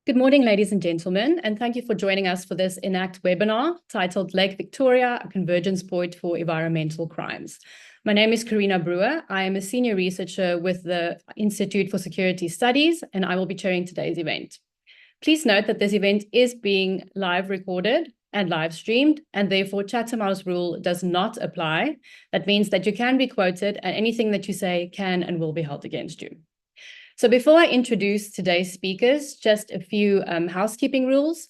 Good morning, ladies and gentlemen, and thank you for joining us for this ENACT webinar titled Lake Victoria, a Convergence Point for Environmental Crimes. My name is Carina Bruwer. I am a senior researcher with the Institute for Security Studies, and I will be chairing today's event. Please note that this event is being live recorded and live streamed, and therefore Chatham House rule does not apply. That means that you can be quoted and anything that you say can and will be held against you. So before I introduce today's speakers, just a few housekeeping rules.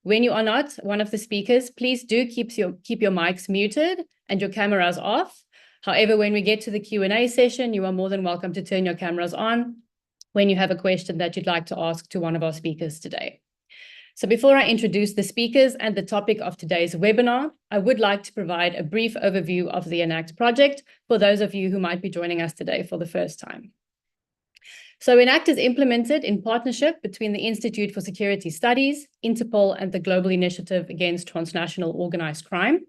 When you are not one of the speakers, please do keep your mics muted and your cameras off. However, when we get to the Q&A session, you are more than welcome to turn your cameras on when you have a question that you'd like to ask to one of our speakers today. So before I introduce the speakers and the topic of today's webinar, I would like to provide a brief overview of the ENACT project for those of you who might be joining us today for the first time. So ENACT is implemented in partnership between the Institute for Security Studies, Interpol, and the Global Initiative Against Transnational Organized Crime.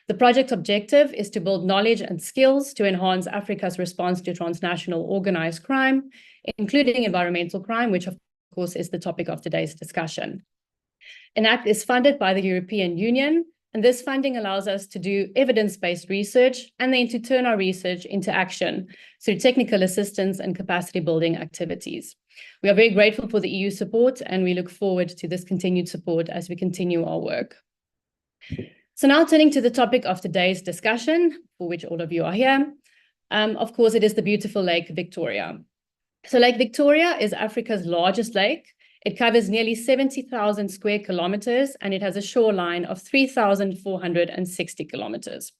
The project objective is to build knowledge and skills to enhance Africa's response to transnational organized crime, including environmental crime, which of course is the topic of today's discussion. ENACT is funded by the European Union, and this funding allows us to do evidence-based research and then to turn our research into action through technical assistance and capacity building activities. We are very grateful for the EU support, and we look forward to this continued support as we continue our work. So now turning to the topic of today's discussion, for which all of you are here, of course, it is the beautiful Lake Victoria. So Lake Victoria is Africa's largest lake. It covers nearly 70,000 square kilometers, and it has a shoreline of 3,460 kilometers.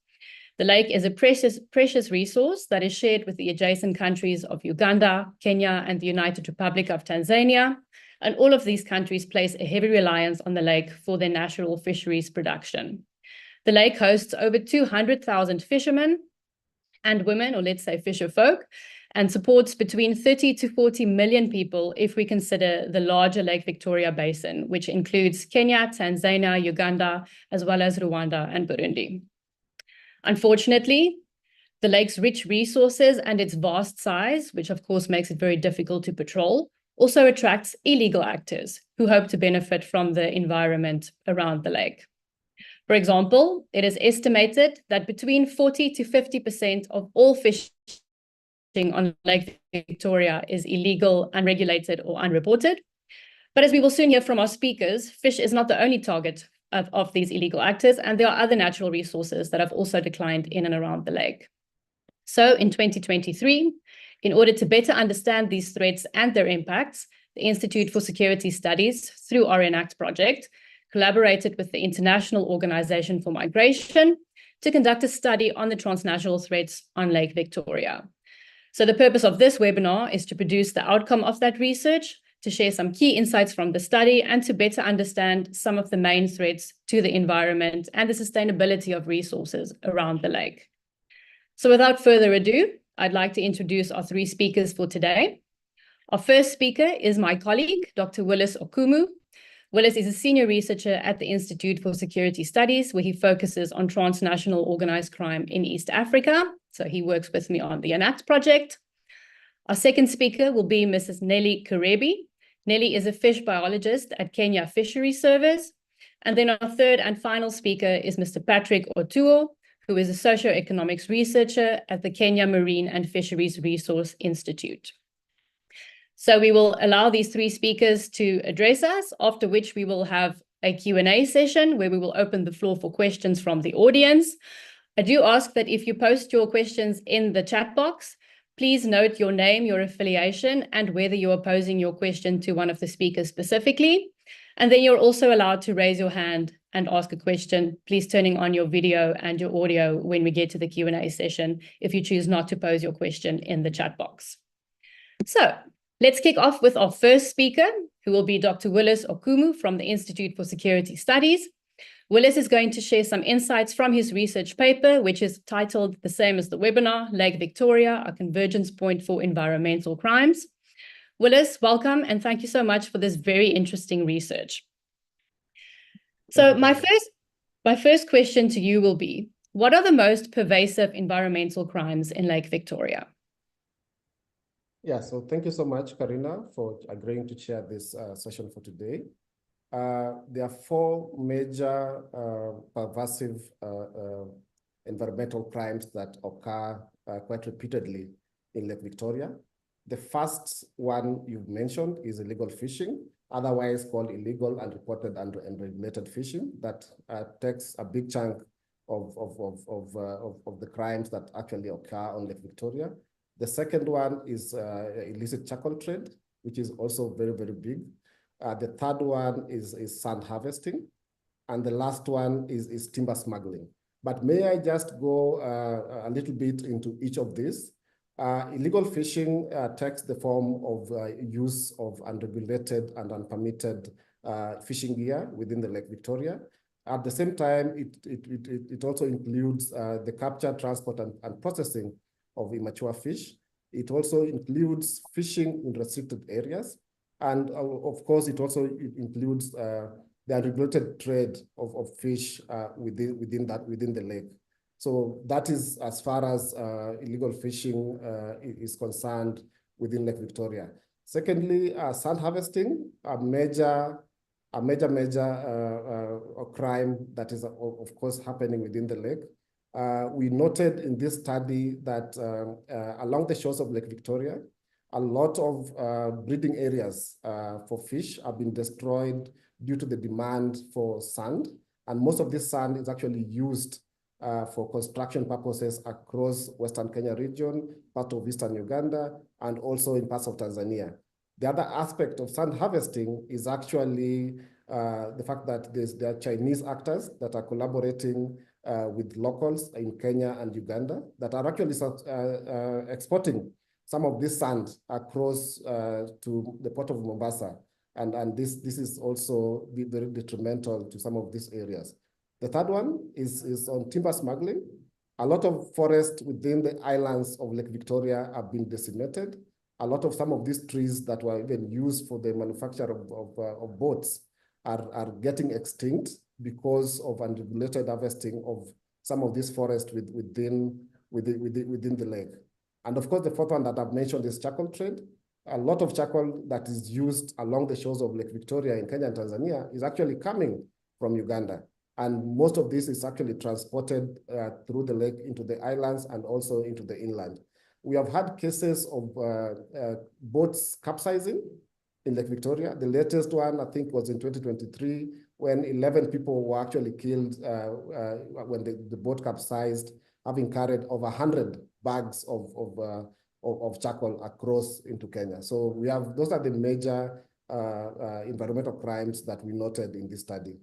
The lake is a precious resource that is shared with the adjacent countries of Uganda, Kenya, and the United Republic of Tanzania. And all of these countries place a heavy reliance on the lake for their natural fisheries production. The lake hosts over 200,000 fishermen and women, or let's say fisher folk, and supports between 30 to 40 million people if we consider the larger Lake Victoria Basin, which includes Kenya, Tanzania, Uganda, as well as Rwanda and Burundi. Unfortunately, the lake's rich resources and its vast size, which of course makes it very difficult to patrol, also attracts illegal actors who hope to benefit from the environment around the lake. For example, it is estimated that between 40 to 50% of all fishing on Lake Victoria is illegal, unregulated, or unreported. But as we will soon hear from our speakers, fish is not the only target of these illegal actors, and there are other natural resources that have also declined in and around the lake. So in 2023, in order to better understand these threats and their impacts, the Institute for Security Studies, through our ENACT project, collaborated with the International Organization for Migration to conduct a study on the transnational threats on Lake Victoria. So the purpose of this webinar is to produce the outcome of that research, to share some key insights from the study, and to better understand some of the main threats to the environment and the sustainability of resources around the lake. So without further ado, I'd like to introduce our three speakers for today. Our first speaker is my colleague, Dr. Willis Okumu. Willis is a senior researcher at the Institute for Security Studies, where he focuses on transnational organized crime in East Africa. So he works with me on the ENACT project. Our second speaker will be Mrs. Nelly Ki. Nelly is a fish biologist at Kenya Fisheries Service. And then our third and final speaker is Mr. Patrick Otuo, who is a socioeconomics researcher at the Kenya Marine and Fisheries Resource Institute. So we will allow these three speakers to address us, after which we will have a Q&A session where we will open the floor for questions from the audience. I do ask that if you post your questions in the chat box, please note your name, your affiliation, and whether you are posing your question to one of the speakers specifically. And then you're also allowed to raise your hand and ask a question, please turning on your video and your audio when we get to the Q&A session, if you choose not to pose your question in the chat box. So let's kick off with our first speaker, who will be Dr. Willis Okumu from the Institute for Security Studies. Willis is going to share some insights from his research paper, which is titled the same as the webinar, Lake Victoria, a Convergence Point for Environmental Crimes. Willis, welcome, and thank you so much for this very interesting research. So my first question to you will be, what are the most pervasive environmental crimes in Lake Victoria? Yeah, so thank you so much, Carina, for agreeing to chair this session for today. There are four major pervasive environmental crimes that occur quite repeatedly in Lake Victoria. The first one you've mentioned is illegal fishing, otherwise called illegal, unreported, and unregulated fishing. That takes a big chunk of the crimes that actually occur on Lake Victoria. The second one is illicit charcoal trade, which is also very, very big. The third one is sand harvesting. And the last one is timber smuggling. But may I just go a little bit into each of these? Illegal fishing takes the form of use of unregulated and unpermitted fishing gear within the Lake Victoria. At the same time, it also includes the capture, transport, and processing of immature fish. It also includes fishing in restricted areas. And of course, it also includes the unregulated trade of fish within the lake. So that is as far as illegal fishing is concerned within Lake Victoria. Secondly, sand harvesting, a major crime that is of course happening within the lake. We noted in this study that along the shores of Lake Victoria, a lot of breeding areas for fish have been destroyed due to the demand for sand. And most of this sand is actually used for construction purposes across Western Kenya region, part of Eastern Uganda, and also in parts of Tanzania. The other aspect of sand harvesting is actually the fact that there are Chinese actors that are collaborating with locals in Kenya and Uganda that are actually exporting some of this sand across to the port of Mombasa. And this is also very detrimental to some of these areas. The third one is on timber smuggling. A lot of forests within the islands of Lake Victoria have been decimated. A lot of some of these trees that were even used for the manufacture of boats are getting extinct because of unregulated harvesting of some of these forests within the lake. And of course, the fourth one that I've mentioned is charcoal trade. A lot of charcoal that is used along the shores of Lake Victoria in Kenya and Tanzania is actually coming from Uganda. And most of this is actually transported through the lake into the islands and also into the inland. We have had cases of boats capsizing in Lake Victoria. The latest one, I think, was in 2023, when 11 people were actually killed when the boat capsized, having carried over 100 bags of charcoal across into Kenya. So we have, those are the major environmental crimes that we noted in this study.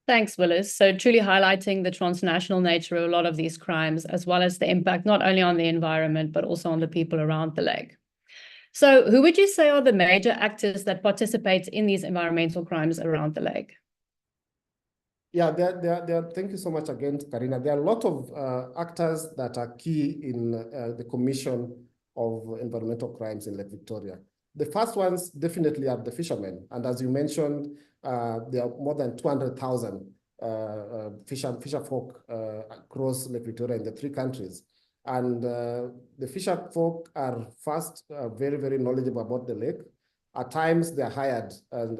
Thanks, Willis. So truly highlighting the transnational nature of a lot of these crimes, as well as the impact not only on the environment, but also on the people around the lake. So who would you say are the major actors that participate in these environmental crimes around the lake? Yeah, thank you so much again, Carina. There are a lot of actors that are key in the commission of environmental crimes in Lake Victoria. The first ones definitely are the fishermen. And as you mentioned, there are more than 200,000 fisher folk across Lake Victoria in the three countries. And the fisher folk are first very, very knowledgeable about the lake. At times they're hired, and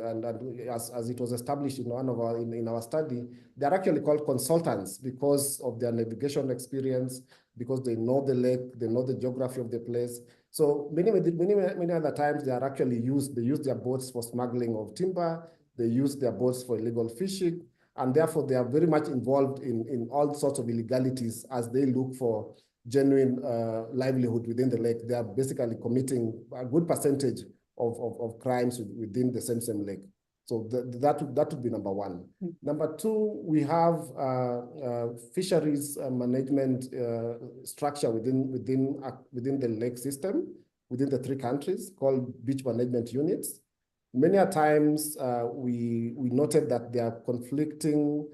as it was established in in our study, they're actually called consultants because of their navigation experience, because they know the lake, they know the geography of the place. So many other times they are actually they use their boats for smuggling of timber, they use their boats for illegal fishing, and therefore they are very much involved in all sorts of illegalities as they look for genuine livelihood within the lake. They are basically committing a good percentage of crimes within the same lake. So that would be number one. Mm-hmm. Number two, we have fisheries management structure within the lake system, within the three countries, called beach management units. Many a times we noted that there are conflicting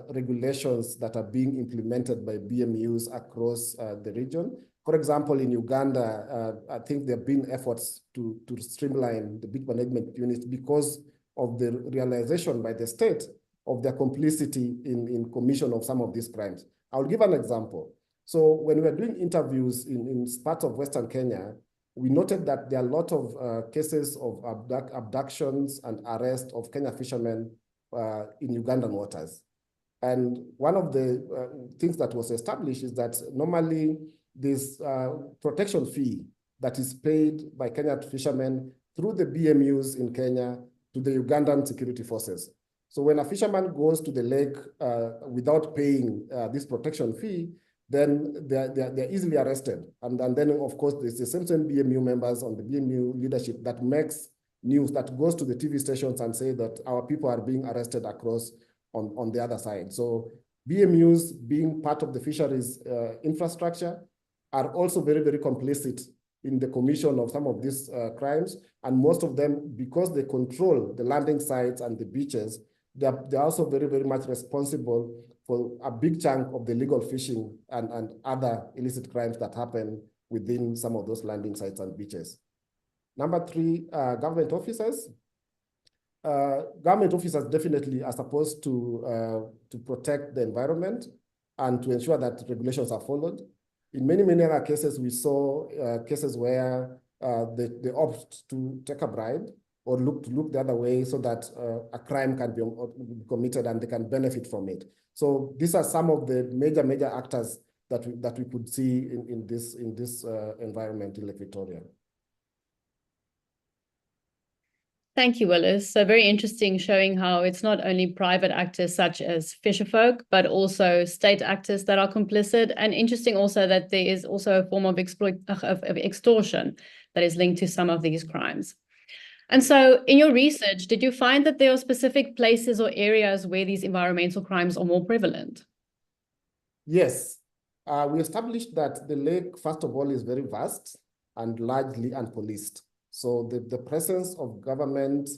regulations that are being implemented by BMUs across the region. For example, in Uganda, I think there have been efforts to streamline the beach management units because of the realization by the state of their complicity in commission of some of these crimes. I'll give an example. So when we were doing interviews in parts of Western Kenya, we noted that there are a lot of cases of abductions and arrest of Kenya fishermen in Ugandan waters. And one of the things that was established is that normally this protection fee that is paid by Kenyan fishermen through the BMUs in Kenya to the Ugandan security forces. So when a fisherman goes to the lake without paying this protection fee, then they're easily arrested. And then, of course, there's the same BMU members on the BMU leadership that makes news, that goes to the TV stations and say that our people are being arrested across on the other side. So BMUs, being part of the fisheries infrastructure, are also very, very complicit in the commission of some of these crimes. And most of them, because they control the landing sites and the beaches, they're also very, very much responsible for a big chunk of the illegal fishing and other illicit crimes that happen within some of those landing sites and beaches. Number three, government officers. Government officers definitely are supposed to protect the environment and to ensure that regulations are followed. In many, many other cases, we saw cases where they opt to take a bribe or look the other way so that a crime can be committed and they can benefit from it. So these are some of the major actors that we could see in this environment in Lake Victoria. Thank you, Willis. So very interesting, showing how it's not only private actors such as fisherfolk, but also state actors that are complicit. And interesting also that there is also a form of extortion that is linked to some of these crimes. And so in your research, did you find that there are specific places or areas where these environmental crimes are more prevalent? Yes. We established that the lake, first of all, is very vast and largely unpoliced. So the presence of government,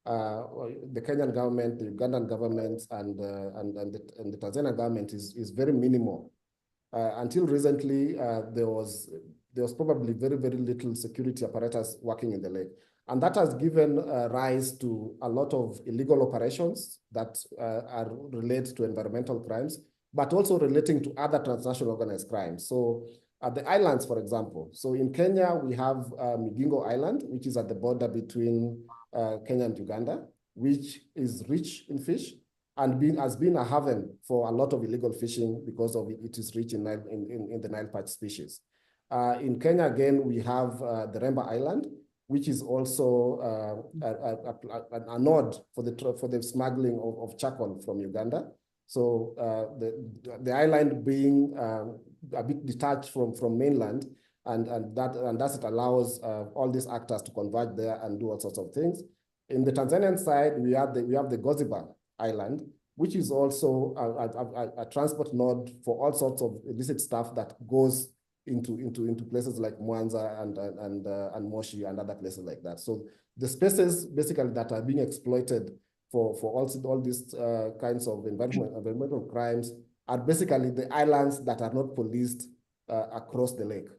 the Kenyan government, the Ugandan government, and the Tanzanian government is very minimal. Until recently, there was probably very, very little security apparatus working in the lake. And that has given rise to a lot of illegal operations that are related to environmental crimes, but also relating to other transnational organized crimes. So the islands, for example. So in Kenya, we have Migingo Island, which is at the border between Kenya and Uganda, which is rich in fish and has been a haven for a lot of illegal fishing because of it is rich in the Nile perch species. In Kenya, again, we have the Remba Island, which is also a node for the smuggling of charcoal from Uganda. So the island being a bit detached from mainland, and thus it allows all these actors to converge there and do all sorts of things. In the Tanzanian side, we have the Goziba Island, which is also a transport node for all sorts of illicit stuff that goes into places like Mwanza and Moshi and other places like that. So the spaces basically that are being exploited for all these kinds of environmental crimes are basically the islands that are not policed across the lake.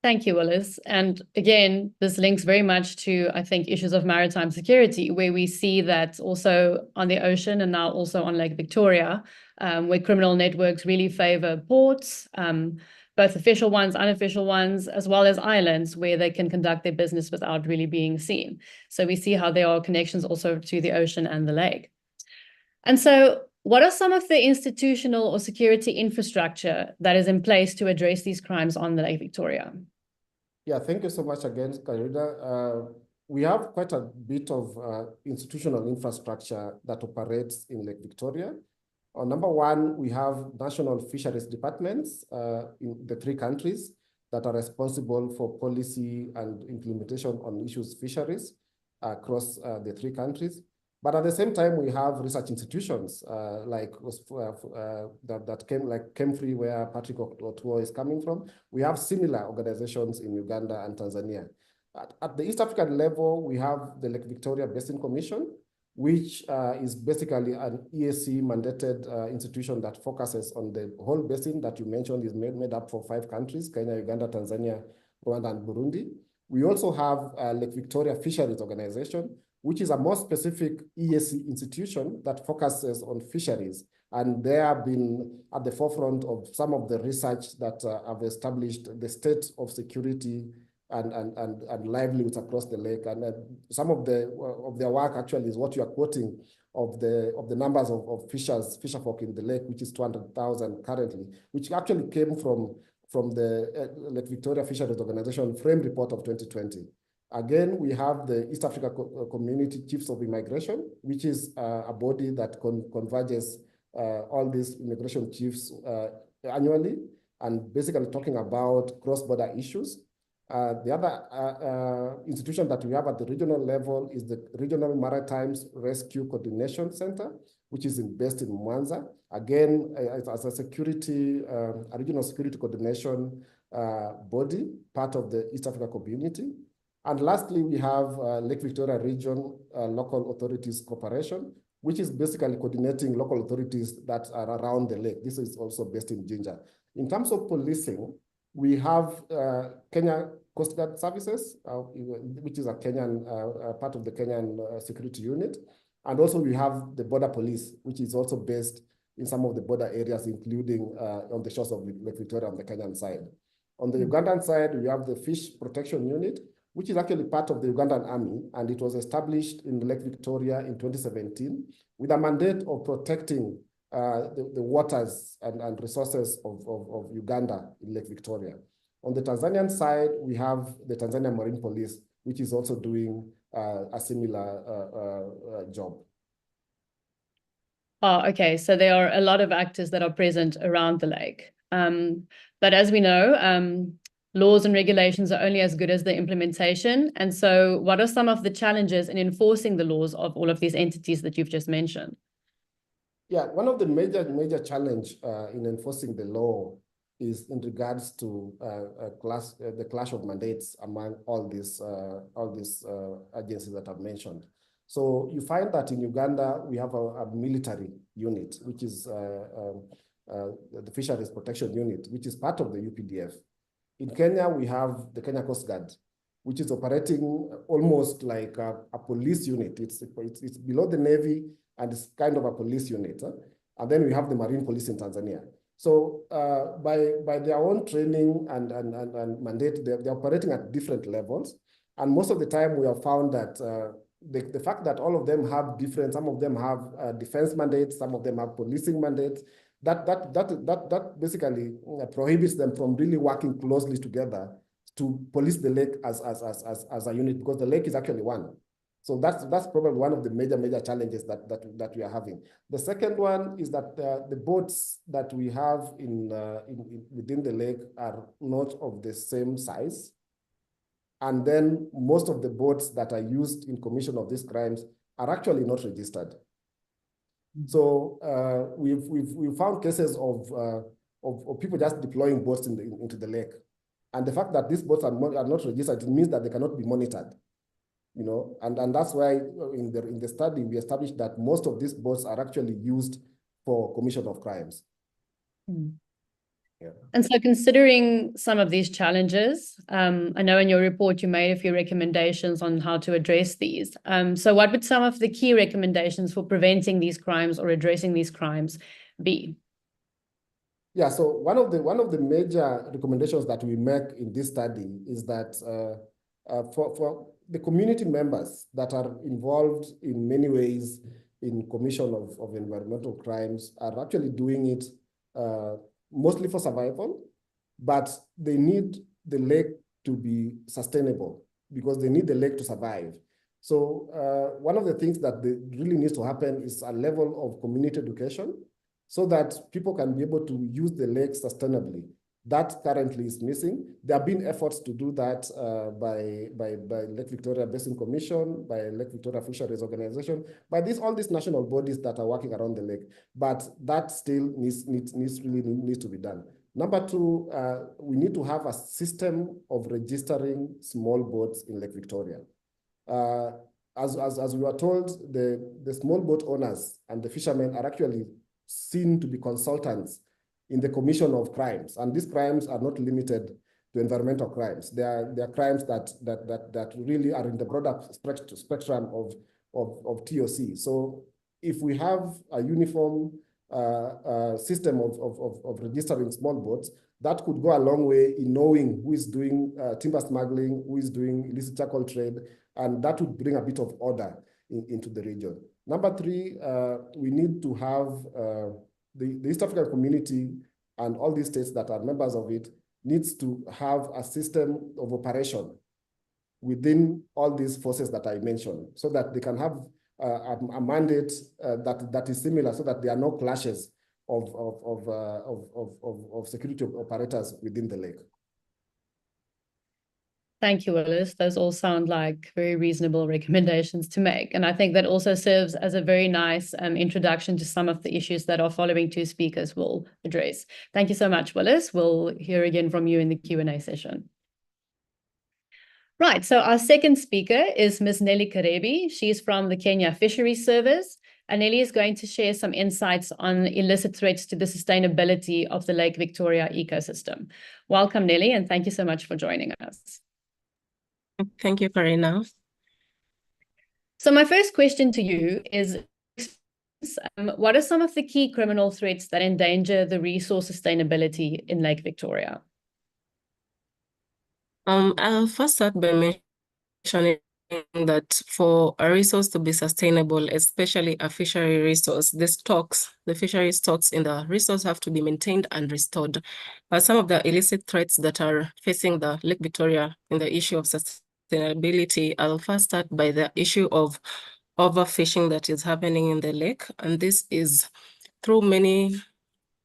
Thank you, Willis. And again, this links very much to, I think, issues of maritime security, where we see that also on the ocean and now also on Lake Victoria, where criminal networks really favor ports, both official ones, unofficial ones, as well as islands where they can conduct their business without really being seen. So we see how there are connections also to the ocean and the lake. And so what are some of the institutional or security infrastructure that is in place to address these crimes on the Lake Victoria? Yeah, thank you so much again, Carina. We have quite a bit of institutional infrastructure that operates in Lake Victoria. Number one, we have national fisheries departments in the 3 countries that are responsible for policy and implementation on issues fisheries across the 3 countries. But at the same time, we have research institutions like Kemfree, where Patrick Otuo is coming from. We have similar organizations in Uganda and Tanzania. At the East African level, we have the Lake Victoria Basin Commission, which is basically an EAC mandated institution that focuses on the whole basin that you mentioned is made up for 5 countries, Kenya, Uganda, Tanzania, Rwanda, and Burundi. We also have Lake Victoria Fisheries Organization, which is a more specific EAC institution that focuses on fisheries And they have been at the forefront of some of the research that have established the state of security and livelihoods across the lake. And some of their work actually is what you are quoting of the numbers of fisherfolk in the lake, which is 200,000 currently, which actually came from the Lake Victoria Fisheries Organization frame report of 2020. Again, we have the East Africa Community Chiefs of Immigration, which is a body that converges all these immigration chiefs annually, and basically talking about cross-border issues. The other institution that we have at the regional level is the Regional Maritime Rescue Coordination Center, which is based in Mwanza. Again, as a security, a regional security coordination body, part of the East Africa community. And lastly, we have Lake Victoria Region Local Authorities Corporation, which is basically coordinating local authorities that are around the lake. This is also based in Jinja. In terms of policing, we have Kenya Coast Guard Services, which is a Kenyan part of the Kenyan security unit. And also we have the Border Police, which is also based in some of the border areas, including on the shores of Lake Victoria on the Kenyan side. On the Ugandan side, we have the Fish Protection Unit, which is actually part of the Ugandan Army, and it was established in Lake Victoria in 2017 with a mandate of protecting the waters and resources of Uganda in Lake Victoria. On the Tanzanian side, we have the Tanzania Marine Police, which is also doing a similar job. Oh, okay. So there are a lot of actors that are present around the lake. But as we know, laws and regulations are only as good as the implementation. And so what are some of the challenges in enforcing the laws of all of these entities that you've just mentioned? Yeah, one of the major challenge in enforcing the law is in regards to the clash of mandates among all these agencies that I've mentioned. So you find that in Uganda, we have a military unit, which is the Fisheries Protection Unit, which is part of the UPDF. In Kenya, we have the Kenya Coast Guard, which is operating almost like a police unit. It's below the Navy, and it's kind of a police unit. And then we have the Marine Police in Tanzania. So by their own training and mandate, they're operating at different levels. And most of the time we have found that the fact that all of them have different, some of them have defense mandates, some of them have policing mandates, that basically prohibits them from really working closely together to police the lake as a unit, because the lake is actually one. So that's probably one of the major challenges that we are having. The second one is that the boats that we have within the lake are not of the same size. And then most of the boats that are used in commission of these crimes are actually not registered. So we've found cases of people just deploying boats into the lake. And the fact that these boats are not registered, it means that they cannot be monitored. You know, and that's why in the study we established that most of these boats are actually used for commission of crimes. Yeah. And so considering some of these challenges, I know in your report you made a few recommendations on how to address these. So what would some of the key recommendations for preventing these crimes or addressing these crimes be? Yeah, so one of the major recommendations that we make in this study is that for the community members that are involved in many ways in commission of environmental crimes are actually doing it mostly for survival, but they need the lake to be sustainable because they need the lake to survive. So one of the things that really needs to happen is a level of community education so that people can be able to use the lake sustainably. That currently is missing. There have been efforts to do that by Lake Victoria Basin Commission, by Lake Victoria Fisheries Organization, by all these national bodies that are working around the lake. But that still needs to be done. Number two, we need to have a system of registering small boats in Lake Victoria. As we were told, the small boat owners and the fishermen are actually seen to be consultants in the commission of crimes. And these crimes are not limited to environmental crimes. They are crimes that really are in the broader spectrum of TOC. So if we have a uniform system of registering small boats, that could go a long way in knowing who is doing timber smuggling, who is doing illicit charcoal trade, and that would bring a bit of order into the region. Number three, we need to have the East African community and all these states that are members of it needs to have a system of operation within all these forces that I mentioned, so that they can have a mandate that is similar, so that there are no clashes of security operators within the lake. Thank you, Willis. Those all sound like very reasonable recommendations to make. And I think that also serves as a very nice introduction to some of the issues that our following two speakers will address. Thank you so much, Willis. We'll hear again from you in the Q&A session. Right, so our second speaker is Ms. Nelly Ki. She's from the Kenya Fisheries Service. And Nelly is going to share some insights on illicit threats to the sustainability of the Lake Victoria ecosystem. Welcome, Nelly, and thank you so much for joining us. Thank you, Carina. So my first question to you is, what are some of the key criminal threats that endanger the resource sustainability in Lake Victoria? I'll first start by mentioning that for a resource to be sustainable, especially a fishery resource, the fishery stocks in the resource have to be maintained and restored. Some of the illicit threats that are facing the Lake Victoria in the issue of sustainability, I'll first start by the issue of overfishing that is happening in the lake. And this is through many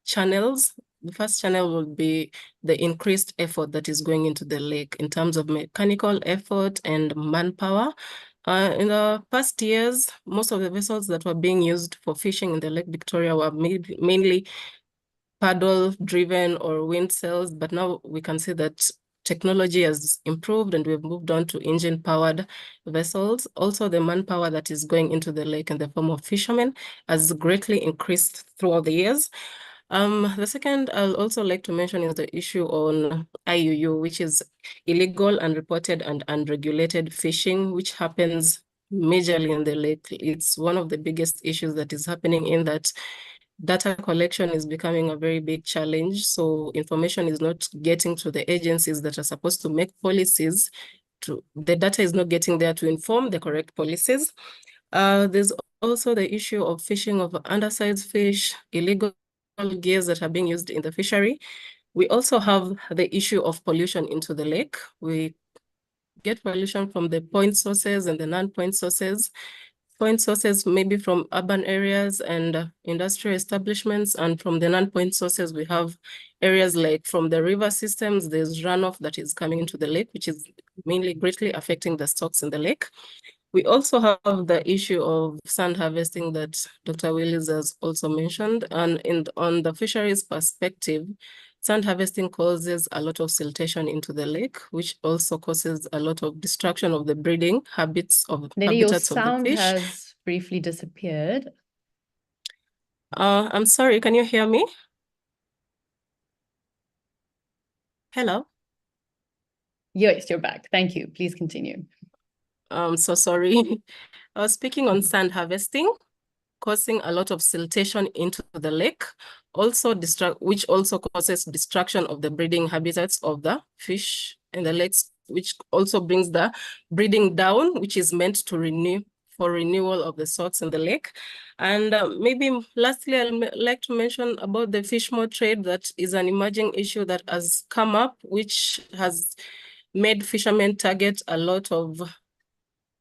channels. The first channel will be the increased effort that is going into the lake in terms of mechanical effort and manpower. In the past years, most of the vessels that were being used for fishing in the Lake Victoria were mainly paddle-driven or wind sails, but now we can see that technology has improved and we've moved on to engine-powered vessels. Also, the manpower that is going into the lake in the form of fishermen has greatly increased throughout the years. The second I'll also like to mention is the issue on IUU, which is illegal, unreported, and unregulated fishing, which happens majorly in the lake. It's one of the biggest issues that is happening in that data collection is becoming a very big challenge. So information is not getting to the agencies that are supposed to make policies. The data is not getting there to inform the correct policies. There's also the issue of fishing of undersized fish, illegal gears that are being used in the fishery. We also have the issue of pollution into the lake. We get pollution from the point sources and the non-point sources. Point sources maybe from urban areas and industrial establishments, and from the non-point sources we have areas like from the river systems. There's runoff that is coming into the lake, which is mainly greatly affecting the stocks in the lake. We also have the issue of sand harvesting that Dr. Willis has also mentioned. And on the fisheries perspective, sand harvesting causes a lot of siltation into the lake, which also causes a lot of destruction of the breeding habitats of the fish. Nelly, your sound has briefly disappeared. I'm sorry, can you hear me? Hello? Yes, you're back. Thank you. Please continue. I'm so sorry. I was speaking on sand harvesting, causing a lot of siltation into the lake, which also causes destruction of the breeding habitats of the fish in the lakes, which also brings the breeding down, which is meant to for renewal of the stocks in the lake. And maybe lastly, I'd like to mention about the fish moth trade. That is an emerging issue that has come up, which has made fishermen target a lot of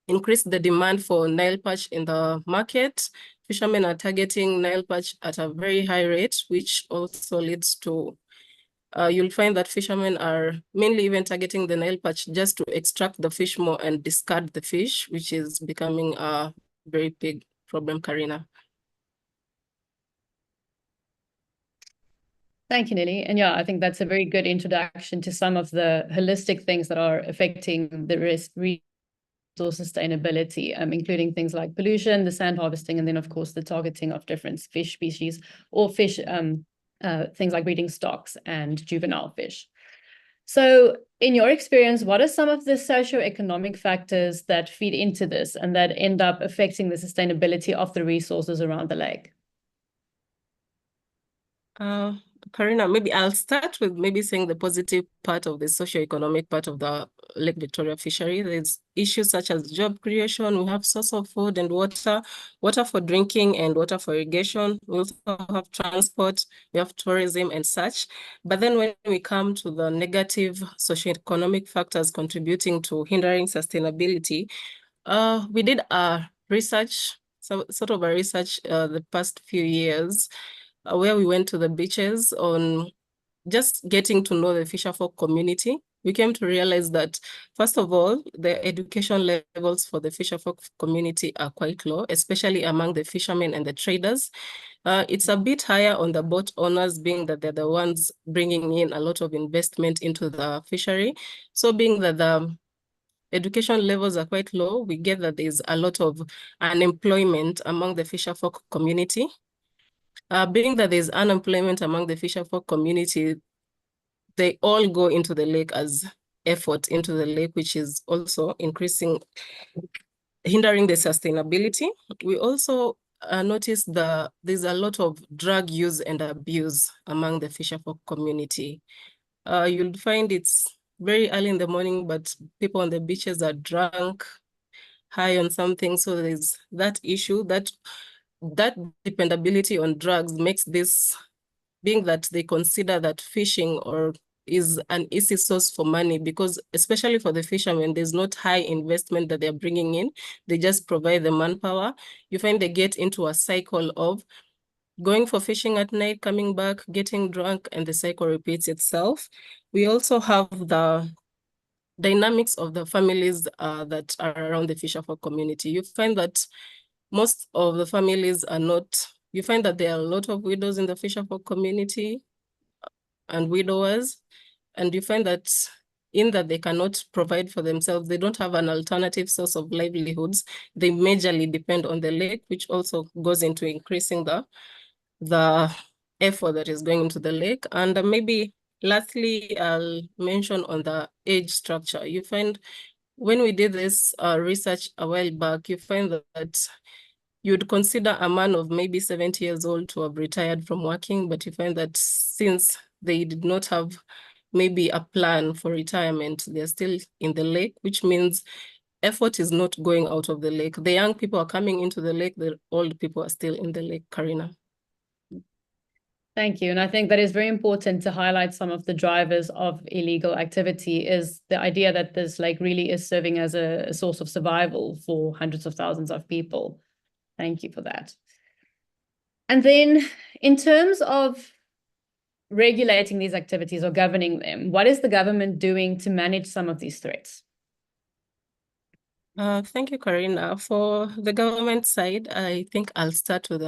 increase the demand for Nile perch in the market. Fishermen are targeting Nile perch at a very high rate, which also leads to, you'll find that fishermen are mainly even targeting the Nile perch just to extract the fish more and discard the fish, which is becoming a very big problem, Carina. Thank you, Nelly. And yeah, I think that's a very good introduction to some of the holistic things that are affecting the resource sustainability, including things like pollution, the sand harvesting, and then of course the targeting of different fish species or fish, things like breeding stocks and juvenile fish. So in your experience, what are some of the socioeconomic factors that feed into this and that end up affecting the sustainability of the resources around the lake? Carina, maybe I'll start with maybe saying the positive part of the socioeconomic part of the Lake Victoria fishery. There's issues such as job creation. We have source of food and water, water for drinking and water for irrigation. We also have transport, we have tourism and such. But then when we come to the negative socioeconomic factors contributing to hindering sustainability, we did a research, sort of a research the past few years, where we went to the beaches on just getting to know the fisherfolk community. We came to realize that, first of all, the education levels for the fisherfolk community are quite low, especially among the fishermen and the traders. It's a bit higher on the boat owners, being that they're the ones bringing in a lot of investment into the fishery. So being that the education levels are quite low, we get that there's a lot of unemployment among the fisherfolk community. Being that there's unemployment among the fisherfolk community, they all go into the lake as effort into the lake, which is also hindering the sustainability. We also noticed there's a lot of drug use and abuse among the fisherfolk community. You'll find it's very early in the morning, but people on the beaches are drunk, high on something. So there's that issue, that dependability on drugs makes this, being that they consider that fishing is an easy source for money, because especially for the fishermen, there's not high investment that they're bringing in. They just provide the manpower. You find they get into a cycle of going for fishing at night, coming back, getting drunk, and the cycle repeats itself. We also have the dynamics of the families that are around the fisherfolk community. You find that most of the families are not, you find that there are a lot of widows in the fisherfolk community and widowers, and you find that in that they cannot provide for themselves, they don't have an alternative source of livelihoods. They majorly depend on the lake, which also goes into increasing the effort that is going into the lake. And maybe lastly, I'll mention on the age structure. You find when we did this research a while back, you find that you'd consider a man of maybe 70 years old to have retired from working, but you find that since they did not have maybe a plan for retirement, they're still in the lake, which means effort is not going out of the lake. The young people are coming into the lake, the old people are still in the lake, Carina. Thank you. And I think that is very important to highlight some of the drivers of illegal activity, is the idea that this lake really is serving as a source of survival for hundreds of thousands of people. Thank you for that. And then in terms of regulating these activities or governing them, what is the government doing to manage some of these threats? Thank you, Carina. For the government side, I think I'll start with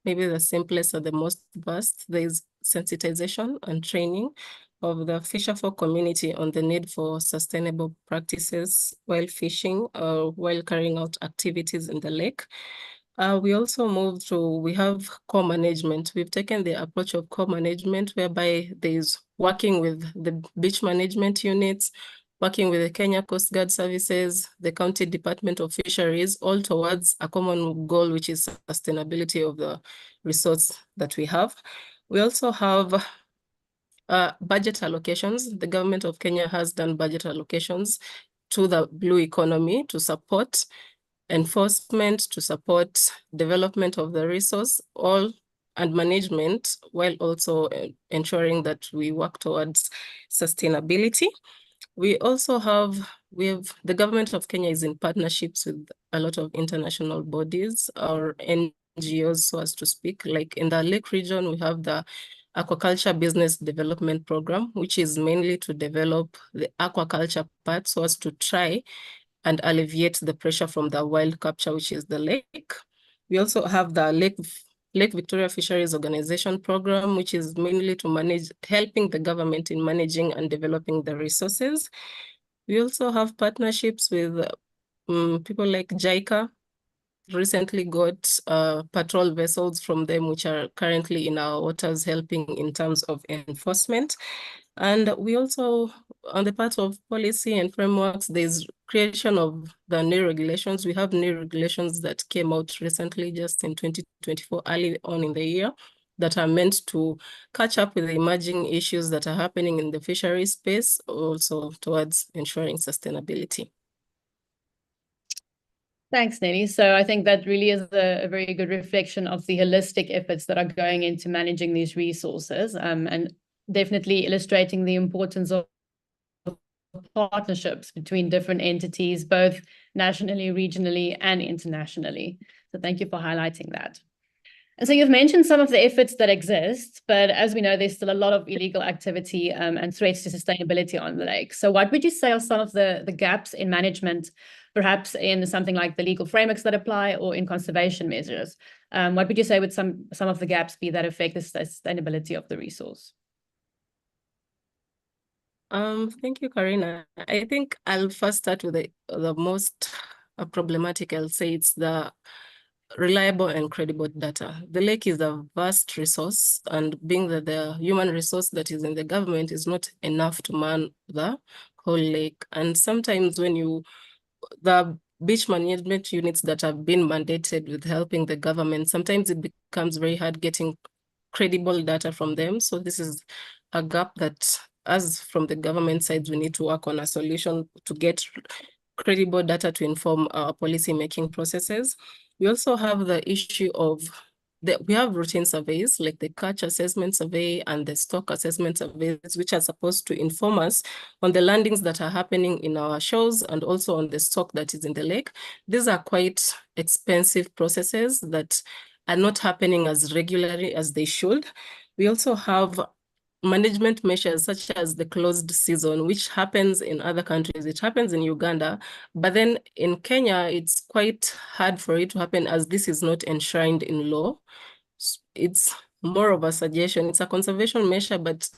maybe the simplest or the most vast. There's sensitization and training of the fisherfolk community on the need for sustainable practices while fishing or while carrying out activities in the lake. We also we have co-management. We've taken the approach of co-management, whereby there's working with the beach management units, working with the Kenya Coast Guard Services, the County Department of Fisheries, all towards a common goal, which is sustainability of the resource that we have. We also have budget allocations. The government of Kenya has done budget allocations to the blue economy to support enforcement, to support development of the resource, and management, while also ensuring that we work towards sustainability. We also the government of Kenya is in partnerships with a lot of international bodies or NGOs, so as to speak. Like in the Lake region, we have the Aquaculture Business Development Program, which is mainly to develop the aquaculture part so as to try and alleviate the pressure from the wild capture, which is the lake. We also have the Lake Victoria Fisheries Organization Program, which is mainly to helping the government in managing and developing the resources. We also have partnerships with people like JICA. Recently got patrol vessels from them, which are currently in our waters helping in terms of enforcement. And we also, on the part of policy and frameworks, there's creation of the new regulations. We have new regulations that came out recently, just in 2024, early on in the year, that are meant to catch up with the emerging issues that are happening in the fishery space, also towards ensuring sustainability. Thanks, Nelly. So I think that really is a very good reflection of the holistic efforts that are going into managing these resources, and definitely illustrating the importance of partnerships between different entities, both nationally, regionally, and internationally. So thank you for highlighting that. And so you've mentioned some of the efforts that exist, but as we know, there's still a lot of illegal activity and threats to sustainability on the lake. So what would you say are some of the gaps in management, perhaps in something like the legal frameworks that apply or in conservation measures? What would you say would some of the gaps be that affect the sustainability of the resource? Thank you, Carina. I think I'll first start with the most problematic. I'll say it's the reliable and credible data. The lake is a vast resource, and being that the human resource that is in the government is not enough to man the whole lake. And sometimes when the beach management units that have been mandated with helping the government, sometimes it becomes very hard getting credible data from them. So this is a gap that, as from the government side, we need to work on a solution to get credible data to inform our policy making processes. We also have the issue of we have routine surveys like the catch assessment survey and the stock assessment surveys, which are supposed to inform us on the landings that are happening in our shores and also on the stock that is in the lake. These are quite expensive processes that are not happening as regularly as they should. We also have management measures such as the closed season, which happens in other countries. It happens in Uganda, but then in Kenya, it's quite hard for it to happen as this is not enshrined in law. It's more of a suggestion. It's a conservation measure, but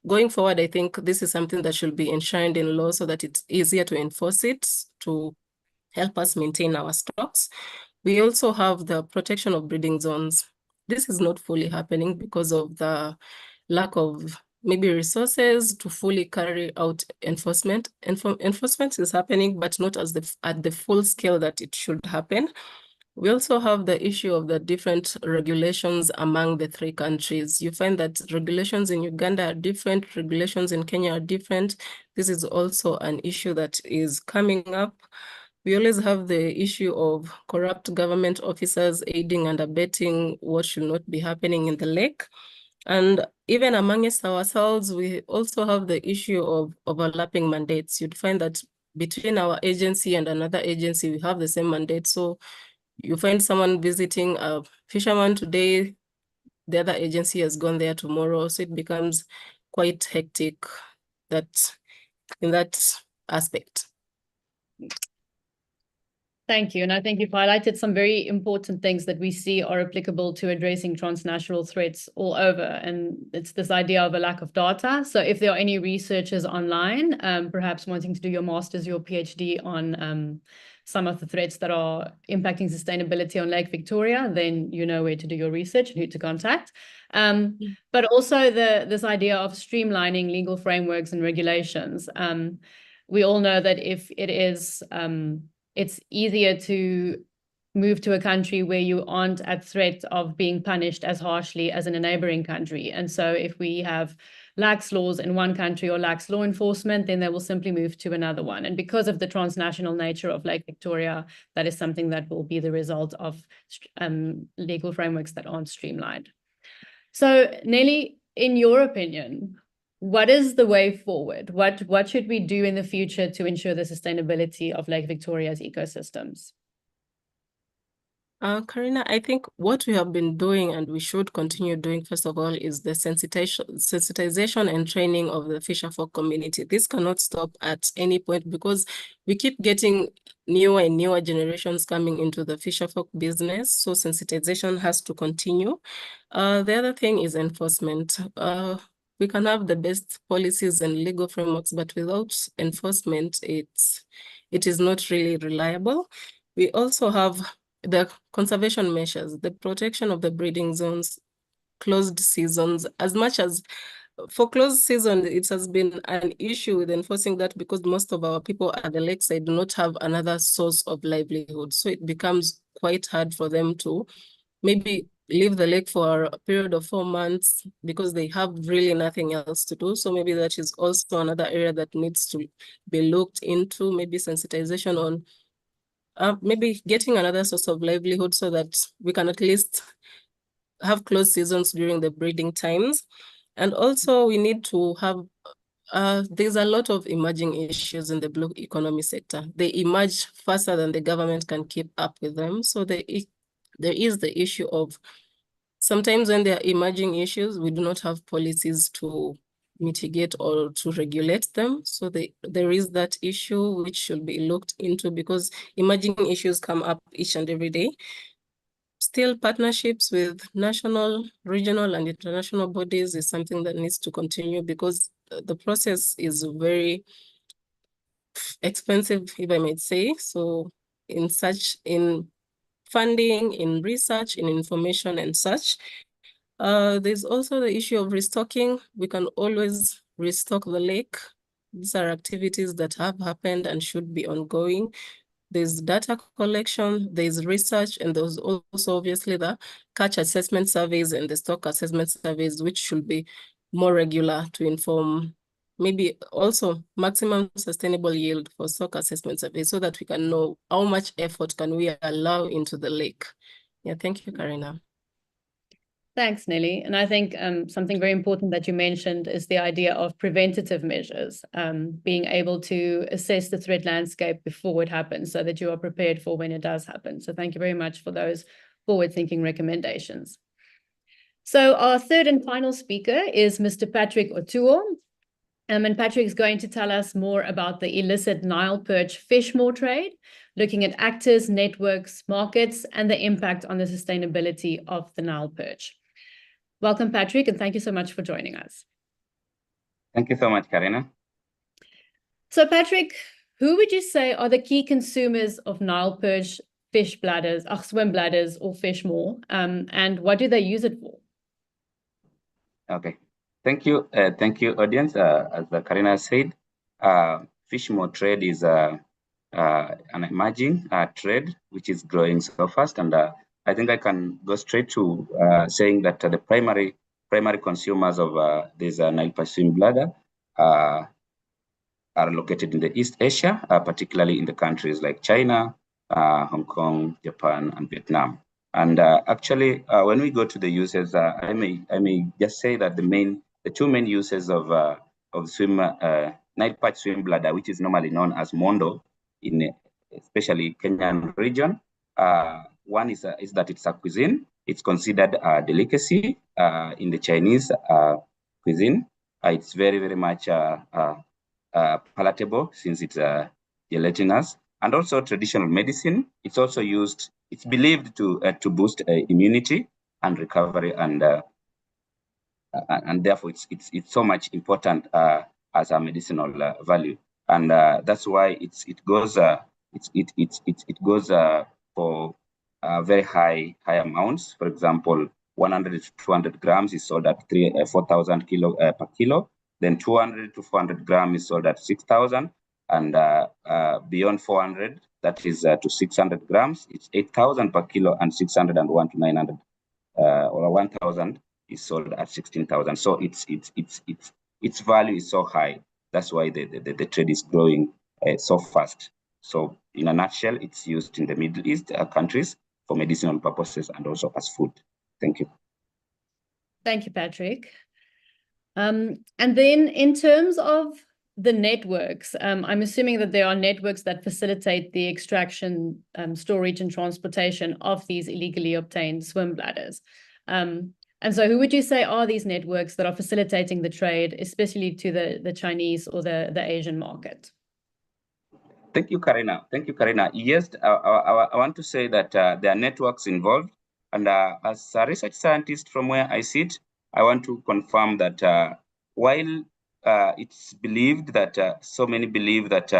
going forward, I think this is something that should be enshrined in law so that it's easier to enforce it, to help us maintain our stocks. We also have the protection of breeding zones. This is not fully happening because of the lack of maybe resources to fully carry out enforcement. Enforcement is happening, but not at the full scale that it should happen. We also have the issue of the different regulations among the three countries. You find that regulations in Uganda are different, regulations in Kenya are different. This is also an issue that is coming up. We always have the issue of corrupt government officers aiding and abetting what should not be happening in the lake. And even amongst ourselves, we also have the issue of overlapping mandates. You'd find that between our agency and another agency, we have the same mandate. So you find someone visiting a fisherman today, the other agency has gone there tomorrow. So it becomes quite hectic in that aspect. Thank you. And I think you've highlighted some very important things that we see are applicable to addressing transnational threats all over. And it's this idea of a lack of data. So if there are any researchers online, perhaps wanting to do your master's, your PhD on some of the threats that are impacting sustainability on Lake Victoria, then you know where to do your research and who to contact. But also this idea of streamlining legal frameworks and regulations. We all know that if it is it's easier to move to a country where you aren't at threat of being punished as harshly as in a neighboring country. And so if we have lax laws in one country or lax law enforcement, then they will simply move to another one. And because of the transnational nature of Lake Victoria, that is something that will be the result of legal frameworks that aren't streamlined. So Nelly, in your opinion, what is the way forward? What should we do in the future to ensure the sustainability of Lake Victoria's ecosystems? Carina, I think what we have been doing and we should continue doing, first of all, is the sensitization and training of the fisherfolk community. This cannot stop at any point because we keep getting newer and newer generations coming into the fisherfolk business. So sensitization has to continue. The other thing is enforcement. We can have the best policies and legal frameworks, but without enforcement, it is not really reliable. We also have the conservation measures, the protection of the breeding zones, closed seasons. As much as for closed season, it has been an issue with enforcing that because most of our people at the lakeside do not have another source of livelihood. So it becomes quite hard for them to maybe leave the lake for a period of 4 months because they have really nothing else to do. So maybe that is also another area that needs to be looked into, maybe sensitization on maybe getting another source of livelihood so that we can at least have closed seasons during the breeding times. And also we need to have, there's a lot of emerging issues in the blue economy sector. They emerge faster than the government can keep up with them. So there is the issue of sometimes when there are emerging issues, we do not have policies to mitigate or to regulate them. So there is that issue which should be looked into because emerging issues come up each and every day. Still, partnerships with national, regional, and international bodies is something that needs to continue because the process is very expensive, if I might say. So in funding, in research, in information and such. There's also the issue of restocking. We can always restock the lake. These are activities that have happened and should be ongoing. There's data collection, there's research, and there's also obviously the catch assessment surveys and the stock assessment surveys, which should be more regular to inform maybe also maximum sustainable yield for stock assessment surveys so that we can know how much effort can we allow into the lake. Yeah, thank you, Carina. Thanks, Nelly. And I think something very important that you mentioned is the idea of preventative measures, being able to assess the threat landscape before it happens so that you are prepared for when it does happen. So thank you very much for those forward-thinking recommendations. So our third and final speaker is Mr. Patrick Otuo. And Patrick is going to tell us more about the illicit Nile perch fish maw trade, looking at actors, networks, markets, and the impact on the sustainability of the Nile perch. Welcome, Patrick, and thank you so much for joining us. Thank you so much, Carina. So, Patrick, who would you say are the key consumers of Nile perch fish bladders, swim bladders, or fish maw, and what do they use it for? Okay, thank you, audience. As Carina said, fish maw trade is an emerging trade which is growing so fast, and I think I can go straight to saying that the primary consumers of this Nile perch swim bladder are located in the East Asia, particularly in the countries like China, Hong Kong, Japan, and Vietnam. And actually, when we go to the uses, I may just say that the two main uses of Nile perch swim bladder, which is normally known as mondo in especially Kenyan region. One is that it's a cuisine. It's considered a delicacy in the Chinese cuisine. It's very, very much palatable since it's gelatinous, and also traditional medicine. It's also used. It's believed to boost immunity and recovery, and therefore it's so much important as a medicinal value, and that's why it goes for very high amounts. For example, 100 to 200 grams is sold at 4,000 kilo per kilo. Then 200 to 400 grams is sold at 6,000, and beyond 400, that is to 600 grams, it's 8,000 per kilo, and 601 to 900 or 1,000 is sold at 16,000. So its value is so high. That's why the trade is growing so fast. So in a nutshell, it's used in the Middle East countries for medicinal purposes and also as food. Thank you. Thank you, Patrick. And then in terms of the networks, I'm assuming that there are networks that facilitate the extraction, storage, and transportation of these illegally obtained swim bladders. And so who would you say are these networks that are facilitating the trade, especially to the Chinese or the Asian market? Thank you, Carina. Yes, I want to say that there are networks involved. And as a research scientist from where I sit, I want to confirm that while it's believed that so many believe that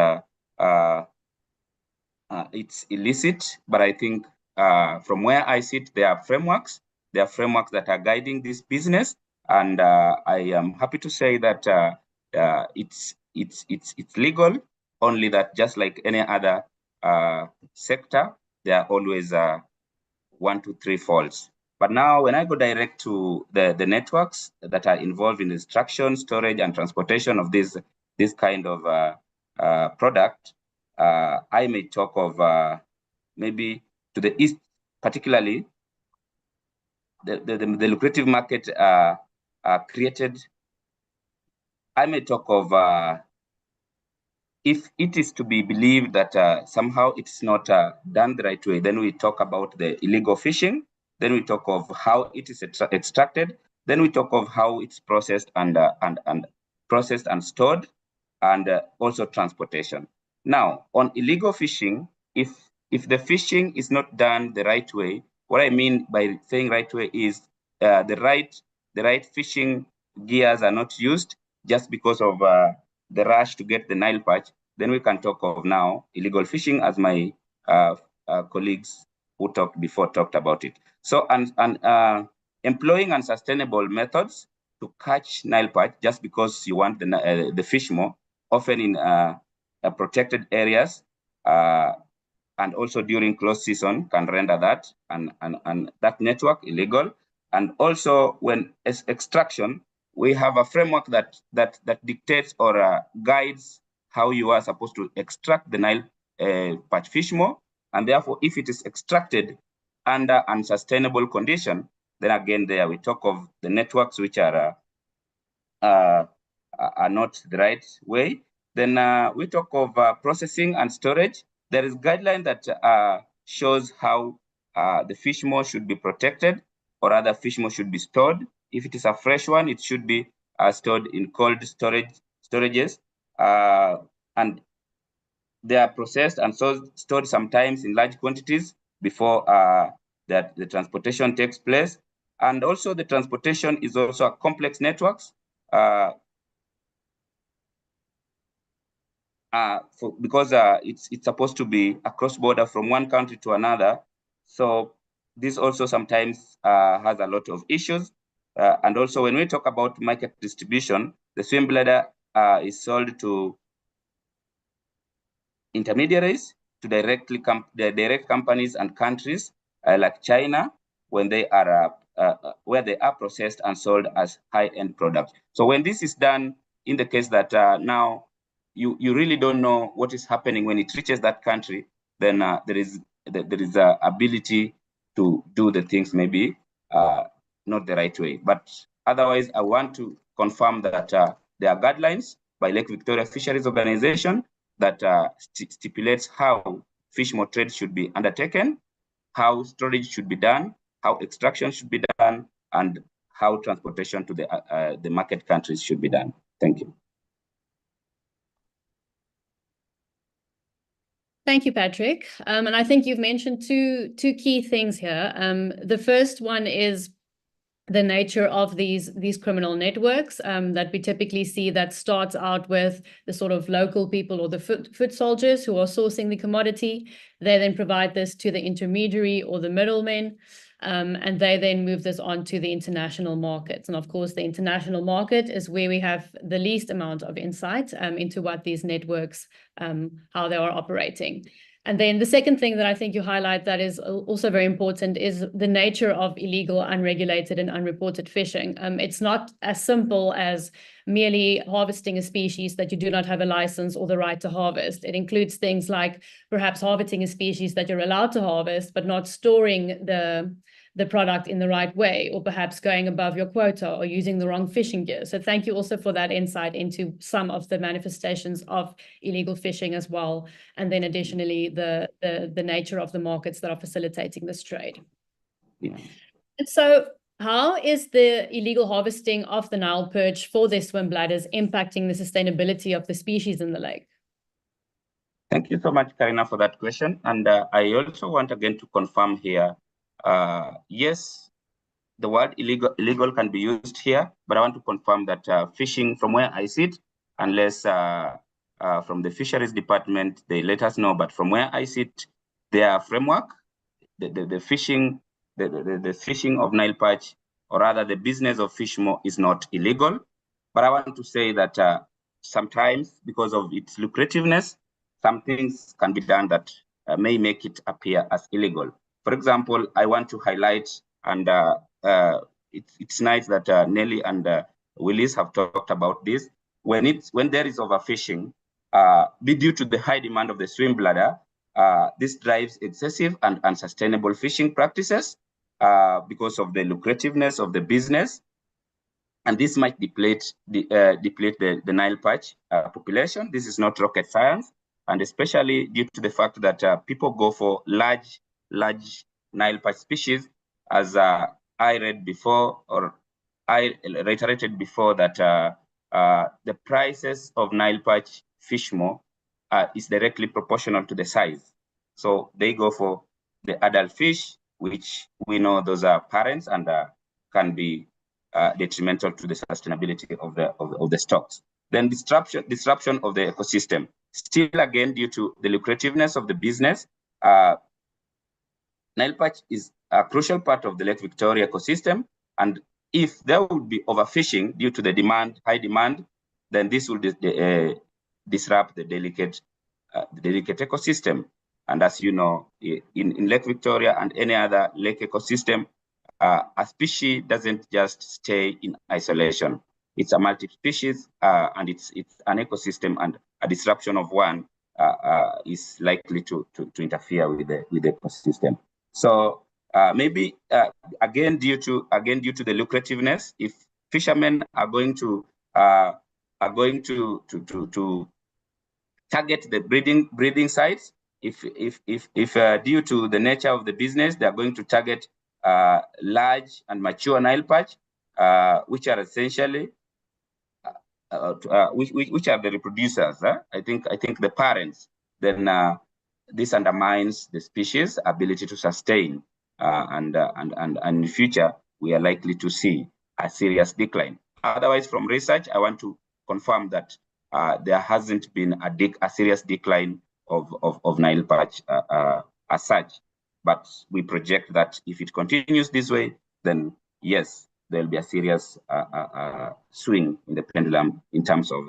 it's illicit, but I think from where I sit, there are frameworks. There are frameworks that are guiding this business, and I am happy to say that it's legal. Only that, just like any other sector, there are always 1, 2, 3 faults. But now when I go direct to the networks that are involved in extraction, storage, and transportation of this kind of product, I may talk of maybe to the east, particularly the lucrative market created. I may talk of if it is to be believed that somehow it's not done the right way, then we talk about the illegal fishing. Then we talk of how it is extracted. Then we talk of how it's processed and stored, and also transportation. Now, on illegal fishing, if the fishing is not done the right way, what I mean by saying right way is the right fishing gears are not used just because of the rush to get the Nile perch, then we can talk of now illegal fishing, as my colleagues who talked before talked about it. So, employing unsustainable methods to catch Nile perch just because you want the fish more, often in protected areas, and also during closed season, can render that and that network illegal. And also when extraction, we have a framework that dictates or guides how you are supposed to extract the Nile perch fish more. And therefore, if it is extracted under unsustainable condition, then again there we talk of the networks which are not the right way. Then we talk of processing and storage. There is guideline that shows how the fish more should be protected, or other fish more should be stored. If it is a fresh one, it should be stored in cold storages, and they are processed and stored sometimes in large quantities before that the transportation takes place. And also the transportation is also a complex networks because it's supposed to be across border from one country to another. So this also sometimes has a lot of issues. And also when we talk about market distribution, the swim bladder is sold to intermediaries, to direct companies and countries like China, when they are where they are processed and sold as high-end products. So when this is done, in the case that now you really don't know what is happening when it reaches that country, then there is ability to do the things maybe not the right way. But otherwise, I want to confirm that there are guidelines by Lake Victoria Fisheries Organization that stipulates how fish more trade should be undertaken, how storage should be done, how extraction should be done, and how transportation to the market countries should be done. Thank you. Thank you, Patrick. And I think you've mentioned two key things here. The first one is the nature of these criminal networks that we typically see that starts out with the sort of local people or the foot soldiers who are sourcing the commodity. They then provide this to the intermediary or the middlemen, and they then move this on to the international markets. And of course, the international market is where we have the least amount of insight into what these networks, how they are operating. And then the second thing that I think you highlight that is also very important is the nature of illegal, unregulated, and unreported fishing. It's not as simple as merely harvesting a species that you do not have a license or the right to harvest. It includes things like perhaps harvesting a species that you're allowed to harvest, but not storing the product in the right way, or perhaps going above your quota or using the wrong fishing gear. So thank you also for that insight into some of the manifestations of illegal fishing as well. And then additionally, the nature of the markets that are facilitating this trade. Yeah. And so how is the illegal harvesting of the Nile perch for their swim bladders impacting the sustainability of the species in the lake? Thank you so much, Carina, for that question. And I also want again to confirm here, yes, the word illegal can be used here, but I want to confirm that fishing, from where I sit, unless from the fisheries department, they let us know, but from where I sit, their framework, the fishing of Nile perch, or rather the business of fish more, is not illegal. But I want to say that sometimes, because of its lucrativeness, some things can be done that may make it appear as illegal. For example, I want to highlight And it's nice that Nelly and Willis have talked about this. When there is overfishing, due to the high demand of the swim bladder, this drives excessive and unsustainable fishing practices because of the lucrativeness of the business. And this might deplete the Nile perch population. This is not rocket science, and especially due to the fact that people go for large Nile perch species, as I read before, or I reiterated before, that the prices of Nile perch fish meal is directly proportional to the size. So they go for the adult fish, which we know those are parents and can be detrimental to the sustainability of the stocks. Then disruption of the ecosystem. Still, again, due to the lucrativeness of the business, Nile perch is a crucial part of the Lake Victoria ecosystem, and if there would be overfishing due to the high demand, then this will disrupt the delicate ecosystem. And as you know, in Lake Victoria and any other lake ecosystem, a species doesn't just stay in isolation. It's a multi-species, and it's an ecosystem, and a disruption of one is likely to interfere with the ecosystem. So maybe again due to the lucrativeness, if fishermen are going to target the breeding sites, if due to the nature of the business, they are going to target large and mature Nile perch, which are essentially which are the reproducers. I think the parents. Then this undermines the species' ability to sustain, and in the future we are likely to see a serious decline. Otherwise, from research, I want to confirm that there hasn't been a serious decline of Nile perch as such, but we project that if it continues this way, then yes, there will be a serious swing in the pendulum in terms of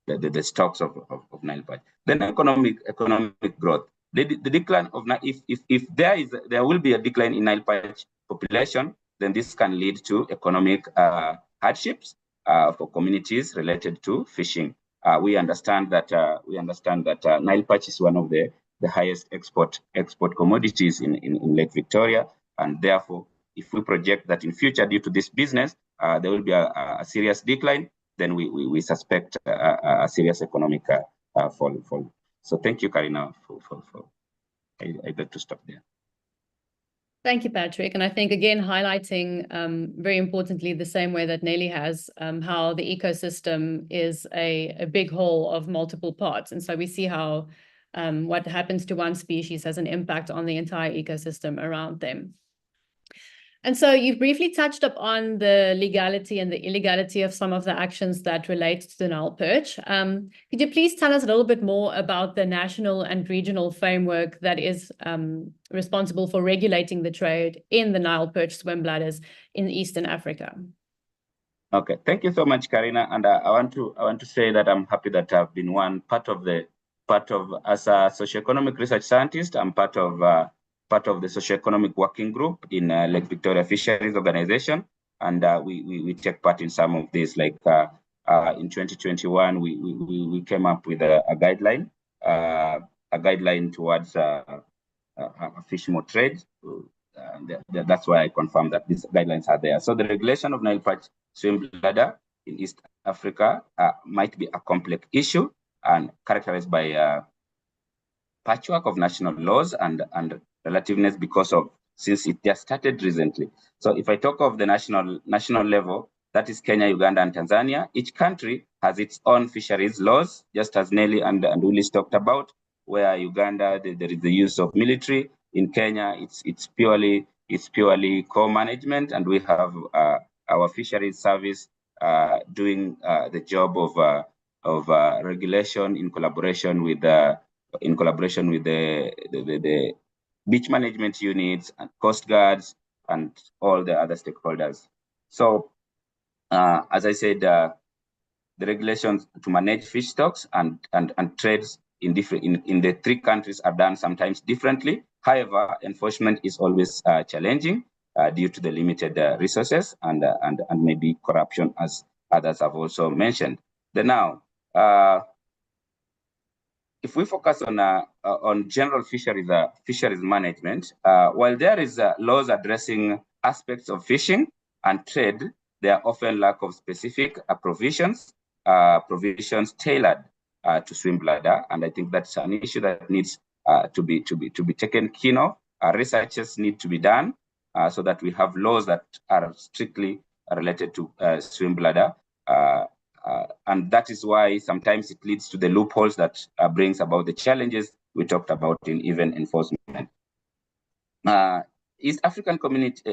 the stocks of Nile perch. Then economic growth. The decline of if there will be a decline in Nile perch population, then this can lead to economic hardships for communities related to fishing. We understand that Nile perch is one of the highest export commodities in Lake Victoria, and therefore, if we project that in future, due to this business, there will be a serious decline, then we suspect a serious economic fall. So thank you, Carina, I'd like to stop there. Thank you, Patrick. And I think, again, highlighting very importantly the same way that Nelly has, how the ecosystem is a big whole of multiple parts. And so we see how what happens to one species has an impact on the entire ecosystem around them. And so you've briefly touched upon the legality and the illegality of some of the actions that relate to the Nile perch. Could you please tell us a little bit more about the national and regional framework that is responsible for regulating the trade in the Nile perch swim bladders in Eastern Africa? Okay, thank you so much, Carina. And I want to say that I'm happy that I've been part of as a socioeconomic research scientist. I'm part of the Socioeconomic Working Group in Lake Victoria Fisheries Organization, and we take part in some of these. Like in 2021, we came up with a guideline towards a fish meal trade. That's why I confirm that these guidelines are there. So the regulation of Nile perch swim bladder in East Africa might be a complex issue and characterized by patchwork of national laws and relativeness since it just started recently. So if I talk of the national level, that is Kenya, Uganda, and Tanzania. Each country has its own fisheries laws, just as Nelly and Willis talked about, where Uganda, there is the use of military. In Kenya, it's purely co-management, and we have our fisheries service doing the job of regulation in collaboration with the beach management units and coast guards and all the other stakeholders. So, as I said, the regulations to manage fish stocks and trades in the three countries are done sometimes differently. However, enforcement is always challenging. due to the limited resources and maybe corruption, as others have also mentioned. Then now, if we focus on general fisheries management, while there is laws addressing aspects of fishing and trade, there are often lack of specific provisions tailored to swim bladder, and I think that's an issue that needs to be taken keen of. Researches need to be done so that we have laws that are strictly related to swim bladder. And that is why sometimes it leads to the loopholes that brings about the challenges we talked about in even enforcement. East African community,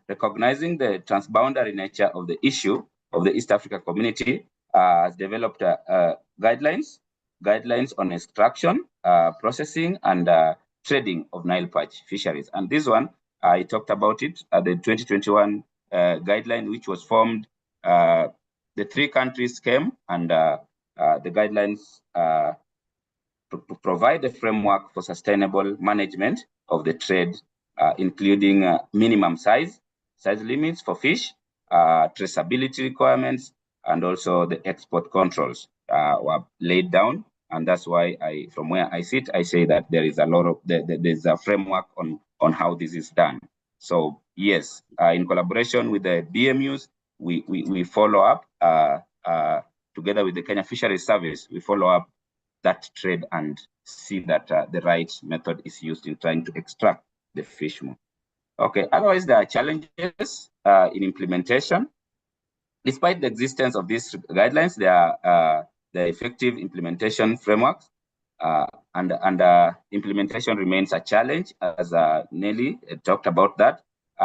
recognizing the transboundary nature of the issue of the East Africa community, has developed guidelines on extraction, processing, and trading of Nile perch fisheries. And this one, I talked about it, the 2021 guideline, which was formed. The three countries came, and the guidelines to provide a framework for sustainable management of the trade, including minimum size limits for fish, traceability requirements, and also the export controls were laid down. And that's why from where I sit, I say that there is a lot of there's a framework on how this is done. So yes, in collaboration with the BMUs, we follow up together with the Kenya Fisheries Service. We follow up that trade and see that the right method is used in trying to extract the fish more. Okay, otherwise there are challenges in implementation. Despite the existence of these guidelines, there are the effective implementation frameworks, and implementation remains a challenge, as Nelly talked about that,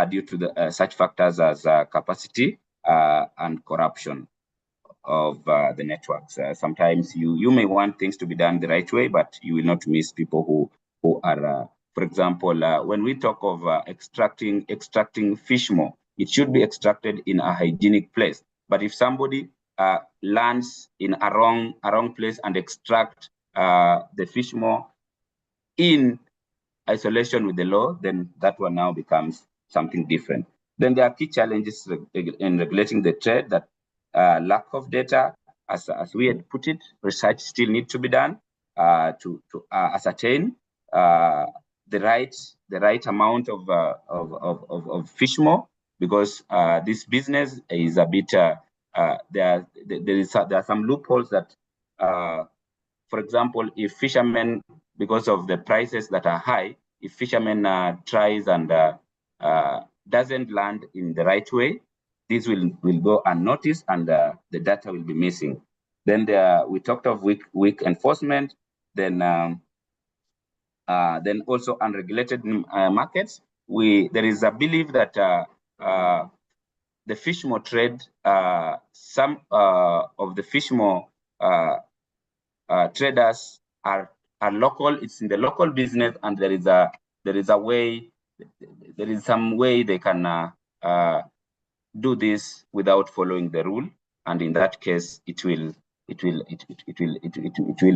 due to the, such factors as capacity and corruption of the networks. Sometimes you may want things to be done the right way, but you will not miss people who are, for example, when we talk of extracting fish more, it should be extracted in a hygienic place. But if somebody lands in a wrong place and extract the fish more in isolation with the law, then that one now becomes something different. Then there are key challenges in regulating the trade, that lack of data, as we had put it, research still needs to be done to ascertain the right amount of fish more, because this business is a bit there are some loopholes that, for example, if fishermen, because of the prices that are high, if fishermen tries and doesn't land in the right way, this will go unnoticed, and the data will be missing. Then we talked of weak enforcement. Then also unregulated markets. There is a belief that the fish more trade, some of the fish more traders are local. It's in the local business, and there is some way they can do this without following the rule, and in that case, it will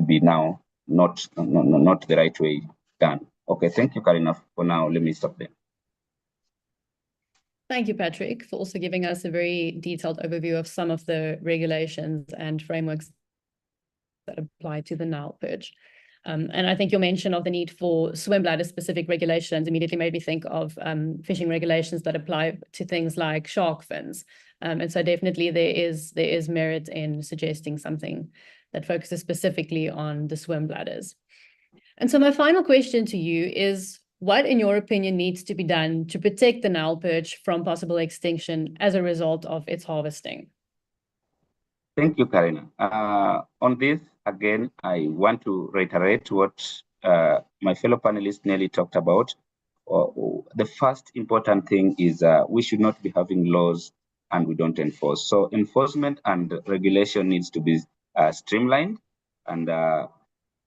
be now not the right way done. Okay, thank you, Carina. For now, let me stop there. Thank you, Patrick, for also giving us a very detailed overview of some of the regulations and frameworks that apply to the Nile perch. And I think your mention of the need for swim bladder specific regulations immediately made me think of fishing regulations that apply to things like shark fins. And so definitely there is merit in suggesting something that focuses specifically on the swim bladders. And so my final question to you is, what, in your opinion, needs to be done to protect the Nile perch from possible extinction as a result of its harvesting? Thank you, Carina. On this, again, I want to reiterate what my fellow panelist Nelly talked about. The first important thing is we should not be having laws and we don't enforce. So enforcement and regulation needs to be streamlined, and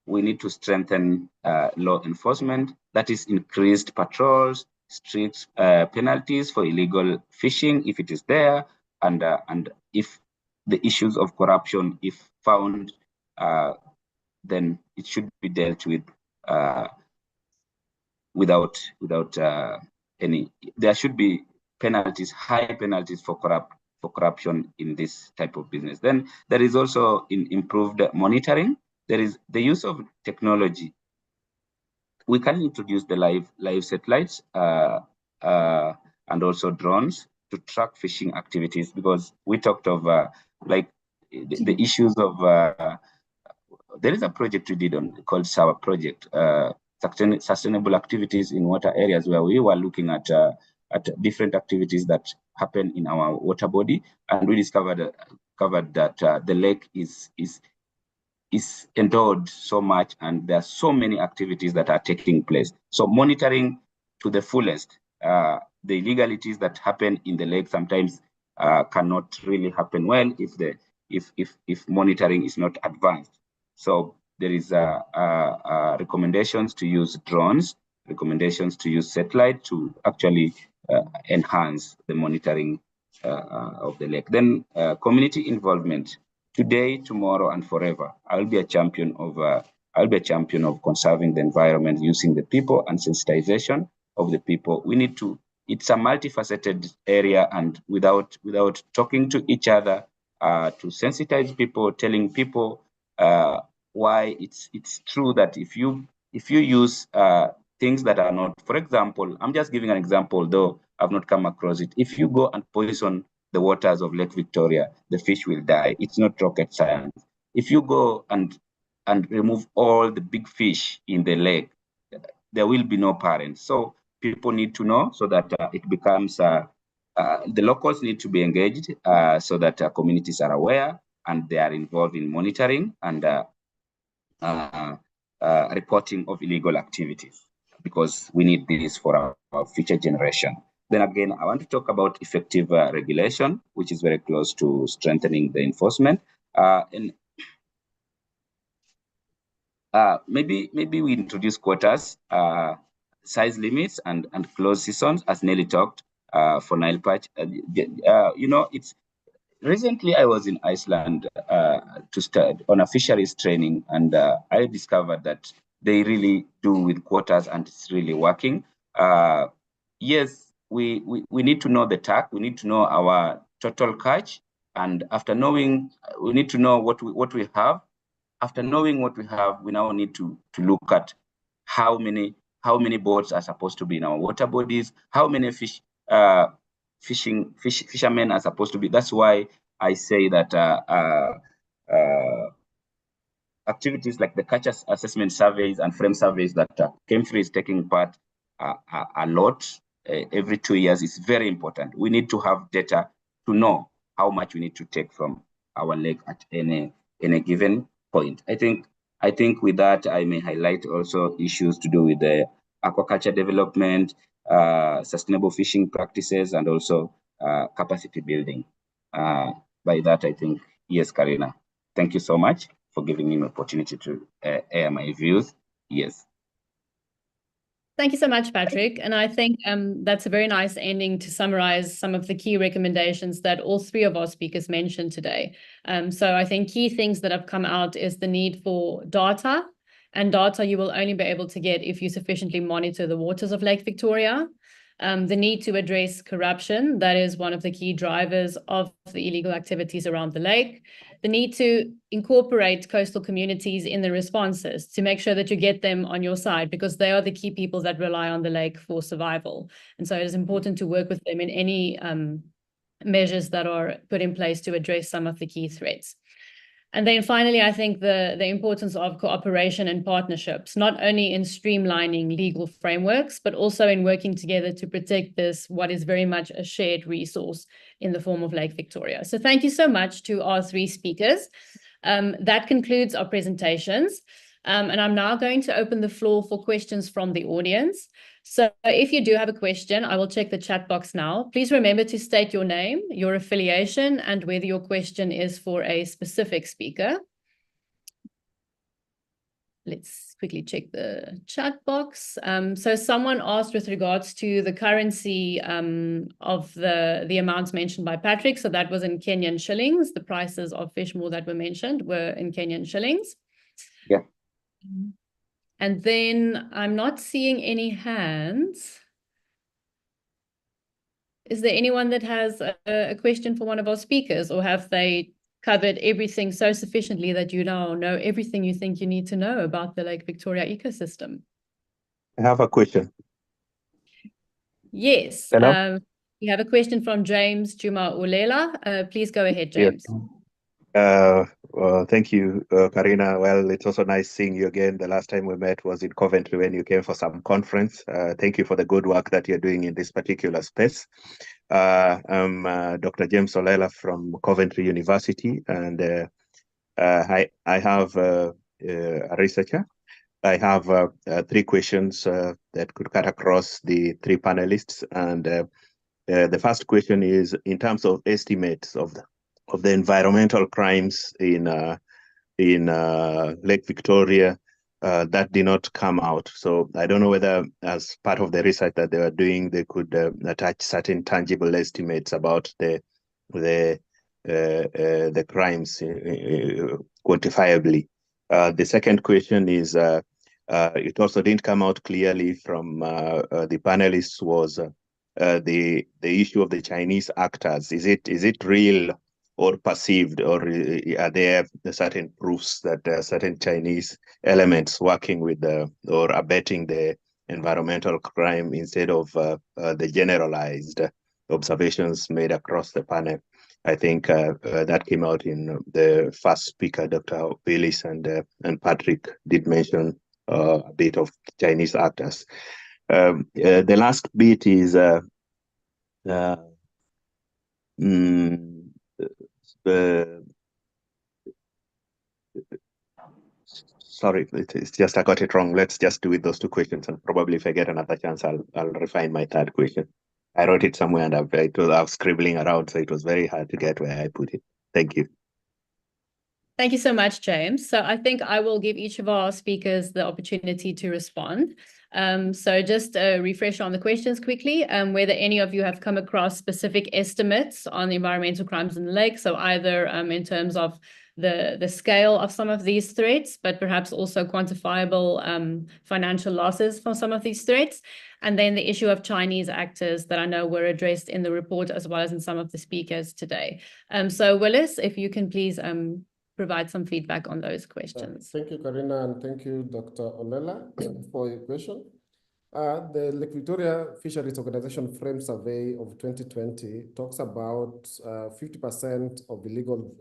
we need to strengthen law enforcement. That is increased patrols, strict penalties for illegal fishing if it is there, and if the issues of corruption, if found, then it should be dealt with without any. There should be penalties, high penalties for corruption in this type of business. Then there is also improved monitoring. There is the use of technology. We can introduce the live satellites and also drones to track fishing activities, because we talked of like the issues of there is a project we did called SAWA project, sustainable activities in water areas, where we were looking at different activities that happen in our water body, and we discovered that the lake is endowed so much, and there are so many activities that are taking place. So monitoring to the fullest, the illegalities that happen in the lake sometimes cannot really happen well if monitoring is not advanced. So there is recommendations to use drones, recommendations to use satellite to actually enhance the monitoring of the lake. Then community involvement. Today, tomorrow, and forever, I'll be a champion of conserving the environment using the people and sensitization of the people. We need to. It's a multifaceted area, and without talking to each other, to sensitize people, telling people why it's true that if you use things that are not, for example, I'm just giving an example, though I've not come across it. If you go and poison the waters of Lake Victoria, the fish will die. It's not rocket science. If you go and remove all the big fish in the lake, there will be no parents. So people need to know, so that it becomes, the locals need to be engaged, so that communities are aware and they are involved in monitoring and reporting of illegal activities, because we need this for our future generation. Then again, I want to talk about effective regulation, which is very close to strengthening the enforcement. And maybe we introduce quotas, size limits, and closed seasons, as Nelly talked, for Nile perch. It's recently I was in Iceland to start on a fisheries training, and I discovered that they really do with quotas, and it's really working. Yes. We need to know the TAC. We need to know our total catch, and after knowing, we need to know what we have. After knowing what we have, we now need to look at how many boats are supposed to be in our water bodies, how many fishermen are supposed to be. That's why I say that activities like the catch assessment surveys and frame surveys that Kemfree is taking part a lot. Every 2 years is very important. We need to have data to know how much we need to take from our lake at any given point. I think with that, I may highlight also issues to do with the aquaculture development, sustainable fishing practices, and also capacity building. By that, I think, yes, Carina, thank you so much for giving me an opportunity to air my views. Yes. Thank you so much, Patrick. And I think that's a very nice ending to summarize some of the key recommendations that all three of our speakers mentioned today. So I think key things that have come out is the need for data, and data you will only be able to get if you sufficiently monitor the waters of Lake Victoria. The need to address corruption, that is one of the key drivers of the illegal activities around the lake. The need to incorporate coastal communities in the responses to make sure that you get them on your side, because they are the key people that rely on the lake for survival. And so it is important to work with them in any measures that are put in place to address some of the key threats. And then finally, I think the importance of cooperation and partnerships, not only in streamlining legal frameworks, but also in working together to protect this, what is very much a shared resource in the form of Lake Victoria. So thank you so much to our three speakers. That concludes our presentations. And I'm now going to open the floor for questions from the audience. So if you do have a question, I will check the chat box now. Please remember to state your name, your affiliation, and whether your question is for a specific speaker. Let's quickly check the chat box. So someone asked with regards to the currency of the amounts mentioned by Patrick. So that was in Kenyan shillings. The prices of fish more that were mentioned were in Kenyan shillings. Yeah. And then I'm not seeing any hands. Is there anyone that has a question for one of our speakers, or have they covered everything so sufficiently that you now know everything you think you need to know about the Lake Victoria ecosystem? I have a question. Yes. Hello? We have a question from James Juma Ulela. Please go ahead, James. Well, thank you, Carina. Well, it's also nice seeing you again. The last time we met was in Coventry when you came for some conference. Thank you for the good work that you're doing in this particular space. I'm Dr. James Olela from Coventry University, and I have a researcher. I have 3 questions that could cut across the 3 panelists. And the first question is in terms of estimates of the environmental crimes in Lake Victoria that did not come out. So I don't know whether, as part of the research that they were doing, they could attach certain tangible estimates about the crimes quantifiably. The second question is it also didn't come out clearly from the panelists was the issue of the Chinese actors. Is it real or perceived, or are there certain proofs that there are certain Chinese elements working with or abetting the environmental crime instead of the generalized observations made across the panel? I think that came out in the first speaker, Dr. Willis, and Patrick did mention a bit of Chinese actors. The last bit is sorry, it's just I got it wrong. Let's just do with those 2 questions, and probably if I get another chance, I'll refine my third question. I wrote it somewhere and I was scribbling around, so it was very hard to get where I put it. Thank you. Thank you so much, James. So I think I will give each of our speakers the opportunity to respond. So just a refresh on the questions quickly, whether any of you have come across specific estimates on the environmental crimes in the lake. So either in terms of the scale of some of these threats, but perhaps also quantifiable financial losses for some of these threats. And then the issue of Chinese actors that I know were addressed in the report as well as in some of the speakers today. So Willis, if you can please provide some feedback on those questions. Thank you, Carina, and thank you, Dr. Olela, for your question. The Lake Victoria Fisheries Organization Frame Survey of 2020 talks about 50% of illegal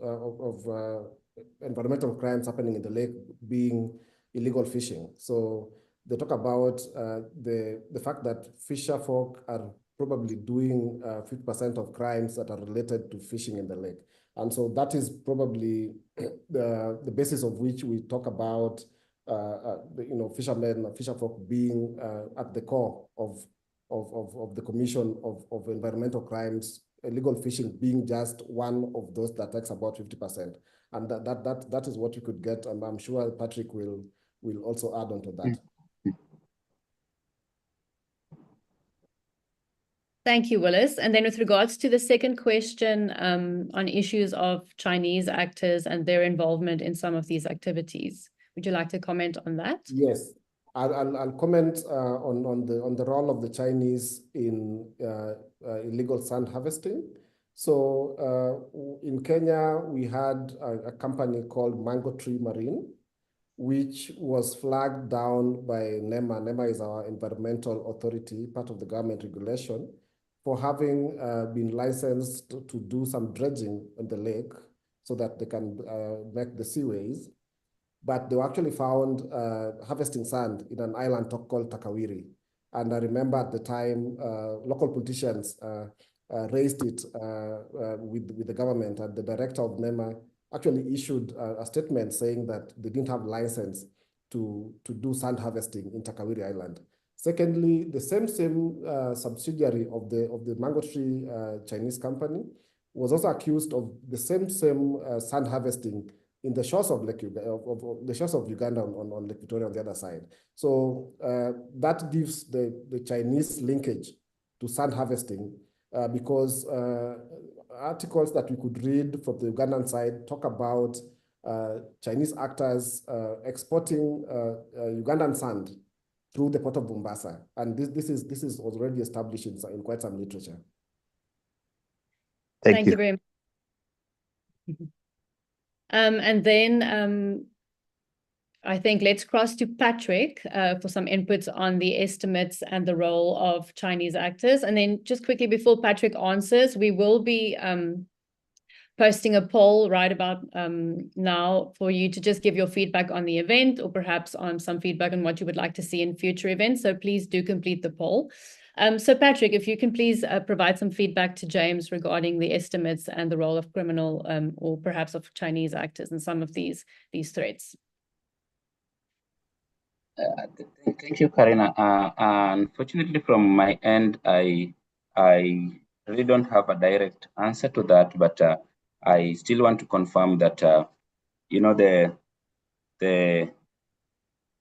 environmental crimes happening in the lake being illegal fishing. So they talk about the fact that fisher folk are probably doing 50% of crimes that are related to fishing in the lake. And so that is probably the basis of which we talk about fishermen, fisherfolk being at the core of the commission of environmental crimes, illegal fishing being just one of those that takes about 50%. And that is what you could get. And I'm sure Patrick will also add on to that. Thank you, Willis. And then with regards to the second question on issues of Chinese actors and their involvement in some of these activities, would you like to comment on that? Yes, I'll comment on the role of the Chinese in illegal sand harvesting. So in Kenya, we had a company called Mango Tree Marine, which was flagged down by NEMA. NEMA is our environmental authority, part of the government regulation, for having been licensed to do some dredging in the lake so that they can make the seaways. But they were actually found harvesting sand in an island called Takawiri. And I remember at the time, local politicians raised it with the government, and the director of NEMA actually issued a statement saying that they didn't have license to do sand harvesting in Takawiri Island. Secondly, the same subsidiary of the Mango Tree Chinese company was also accused of the same sand harvesting in the shores of the shores of Uganda on Lake Victoria on the other side. So that gives the Chinese linkage to sand harvesting because articles that we could read from the Ugandan side talk about Chinese actors exporting Ugandan sand through the port of Mombasa, and this is already established in quite some literature. Thank you very much. And then I think let's cross to Patrick for some inputs on the estimates and the role of Chinese actors. And then just quickly before Patrick answers, we will be posting a poll right about now for you to just give your feedback on the event, or perhaps on some feedback on what you would like to see in future events. So please do complete the poll. So Patrick, if you can please provide some feedback to James regarding the estimates and the role of criminal or perhaps of Chinese actors in some of these threats. Thank you, Carina. Unfortunately, from my end, I really don't have a direct answer to that, but I still want to confirm that you know, the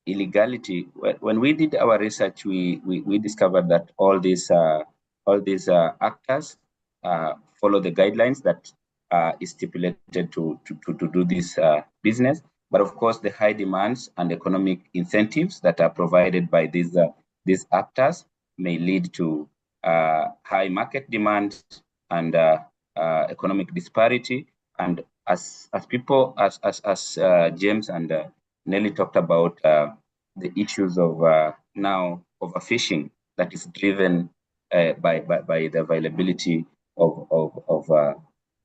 illegality. When we did our research, we discovered that all these actors follow the guidelines that is stipulated to do this business. But of course, the high demands and economic incentives that are provided by these actors may lead to high market demand and economic disparity. And as James and Nelly talked about the issues of now overfishing that is driven by the availability of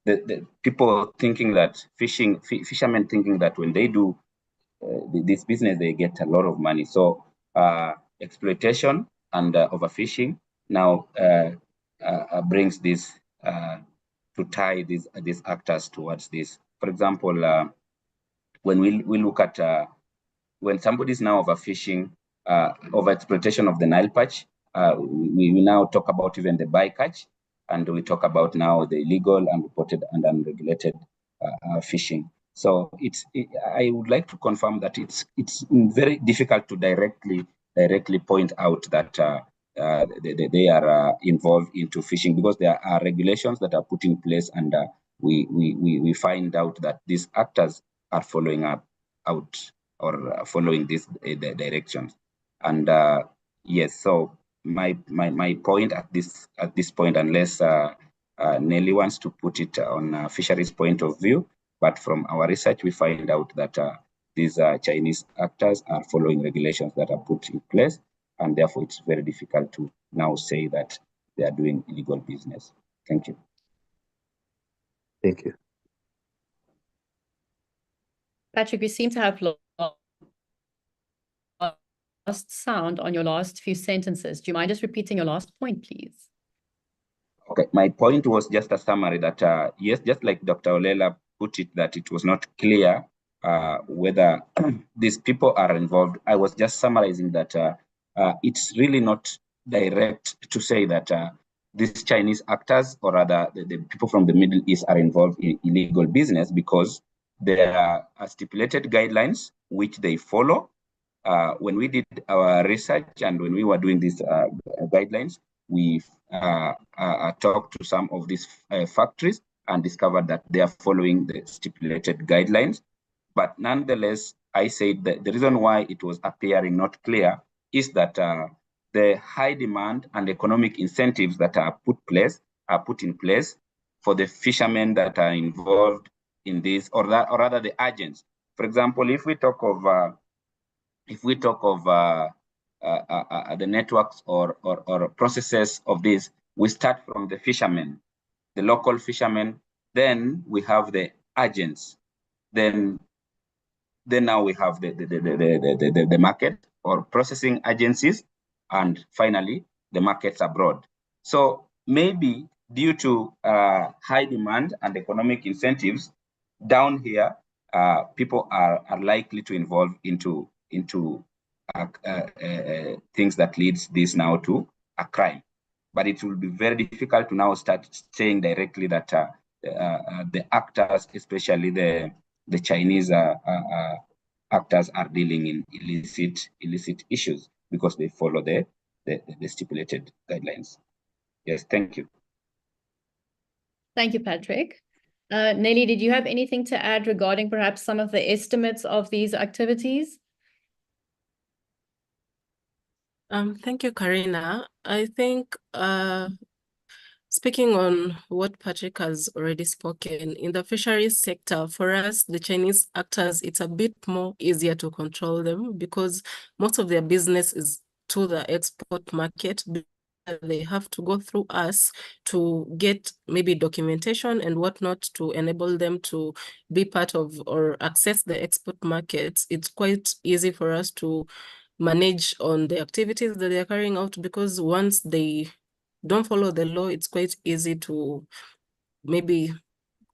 the people thinking that fishermen thinking that when they do this business, they get a lot of money. So exploitation and overfishing now brings this to tie these actors towards this. For example, when we look at when somebody is now overfishing, overexploitation of the Nile perch, we now talk about even the bycatch. And we talk about now the illegal, unreported, and unregulated fishing. So I would like to confirm that it's very difficult to directly point out that they are involved into fishing, because there are regulations that are put in place, and we find out that these actors are following these directions. And yes, so my point at this point, unless Nelly wants to put it on fisheries point of view, but from our research we find out that these Chinese actors are following regulations that are put in place, and therefore it's very difficult to now say that they are doing illegal business. Thank you. Thank you. Patrick, we seem to have lost sound on your last few sentences. Do you mind just repeating your last point, please? Okay, my point was just a summary that, yes, just like Dr. Olela put it, that it was not clear whether these people are involved. I was just summarizing that it's really not direct to say that these Chinese actors, or rather the people from the Middle East, are involved in illegal business, because there are stipulated guidelines which they follow. When we did our research and when we were doing these guidelines, we talked to some of these factories and discovered that they are following the stipulated guidelines. But nonetheless, I said that the reason why it was appearing not clear is that the high demand and economic incentives that are put in place for the fishermen that are involved in this, or rather the agents. For example, if we talk of the networks or processes of this, we start from the fishermen, the local fishermen, then we have the agents, then now we have the market or processing agencies, and finally the markets abroad. So maybe due to high demand and economic incentives down here, people are likely to involve into things that leads this now to a crime. But it will be very difficult to now start saying directly that the actors, especially the Chinese actors, are dealing in illicit issues, because they follow the stipulated guidelines. Yes, thank you. Thank you, Patrick. Nelly, did you have anything to add regarding perhaps some of the estimates of these activities? Thank you, Carina. I think speaking on what Patrick has already spoken, in the fisheries sector, for us, the Chinese actors, it's a bit more easier to control them because most of their business is to the export market. They have to go through us to get maybe documentation and whatnot to enable them to be part of or access the export markets. It's quite easy for us to manage on the activities that they are carrying out because once they don't follow the law, it's quite easy to maybe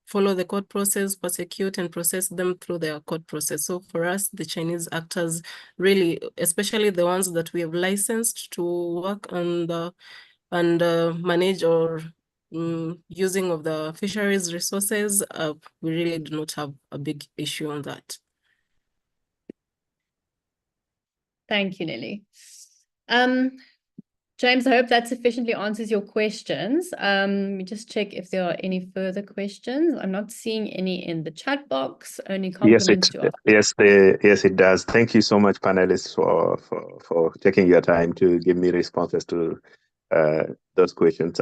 follow the court process, prosecute and process them through their court process. So for us, the Chinese actors really, especially the ones that we have licensed to work on the and manage or using of the fisheries resources, we really do not have a big issue on that. Thank you, Nelly. James, I hope that sufficiently answers your questions. Let me just check if there are any further questions. I'm not seeing any in the chat box, only compliments to us. Yes, it does. Thank you so much, panelists, for taking your time to give me responses to those questions.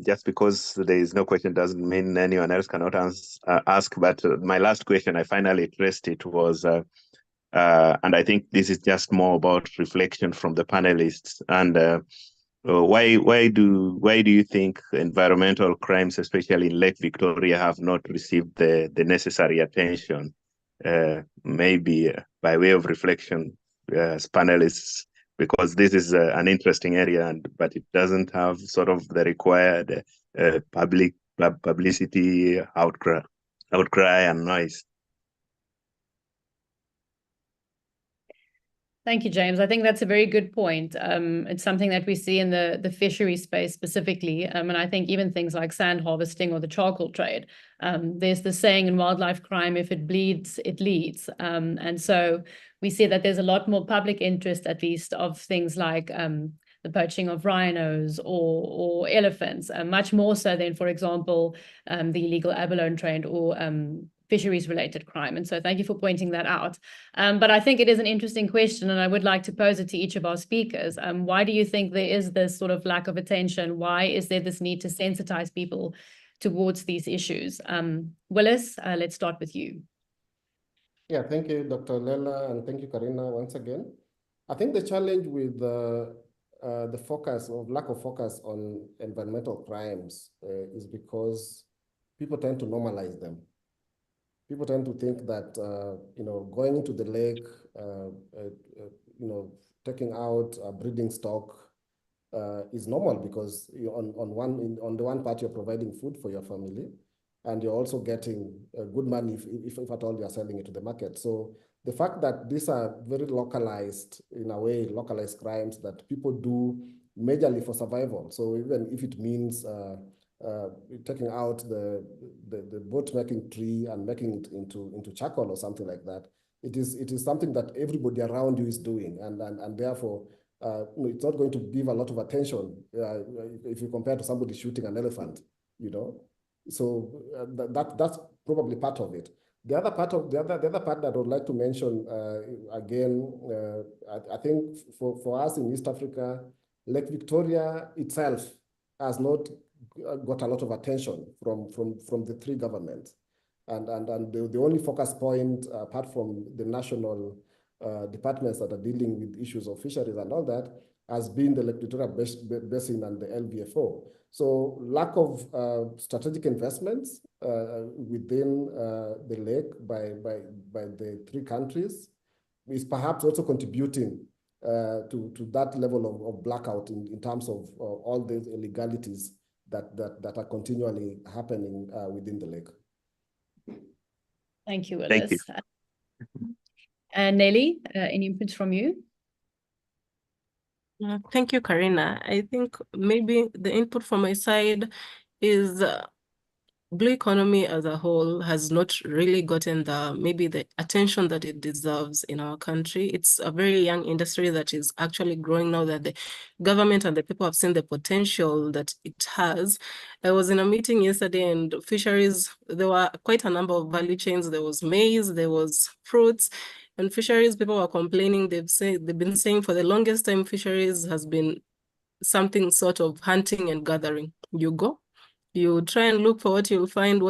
Just because there is no question doesn't mean anyone else cannot ask. But my last question, I finally traced it, was and I think this is just more about reflection from the panelists. And why do you think environmental crimes, especially in Lake Victoria, have not received the necessary attention? Maybe by way of reflection as panelists, because this is an interesting area, but it doesn't have sort of the required publicity, outcry and noise. Thank you, James. I think that's a very good point. It's something that we see in the fishery space specifically. And I think even things like sand harvesting or the charcoal trade. There's the saying in wildlife crime, if it bleeds, it leads. And so we see that there's a lot more public interest, at least, of things like the poaching of rhinos or elephants, much more so than, for example, the illegal abalone trade or fisheries-related crime. And so thank you for pointing that out. But I think it is an interesting question, and I would like to pose it to each of our speakers. Why do you think there is this sort of lack of attention? Why is there this need to sensitize people towards these issues? Willis, let's start with you. Yeah, thank you, Dr. Lela, and thank you, Carina, once again. I think the challenge with the focus or lack of focus on environmental crimes is because people tend to normalize them. People tend to think that, going into the lake, taking out a breeding stock is normal because on the one part, you're providing food for your family, and you're also getting good money if at all you're selling it to the market. So the fact that these are very localized, in a way, localized crimes that people do majorly for survival. So even if it means taking out the boat making tree and making it into charcoal or something like that, it is something that everybody around you is doing, and therefore it's not going to give a lot of attention if you compare to somebody shooting an elephant, So that's probably part of it. The other part that I would like to mention again, I think for us in East Africa, Lake Victoria itself has not got a lot of attention from the three governments, and the only focus point, apart from the national departments that are dealing with issues of fisheries and all that, has been the Lake Victoria Basin and the LVFO. So lack of strategic investments within the lake by the three countries is perhaps also contributing to that level of blackout in terms of all these illegalities that are continually happening within the lake. Thank you, Willis. Thank you. And Nelly, any inputs from you? Thank you, Carina. I think maybe the input from my side is blue economy as a whole has not really gotten maybe the attention that it deserves in our country. It's a very young industry that is actually growing now that the government and the people have seen the potential that it has. I was in a meeting yesterday, and fisheries, there were quite a number of value chains. There was maize, there was fruits, and fisheries people were complaining. They've been saying for the longest time fisheries has been something sort of hunting and gathering. You go, you try and look for what you'll find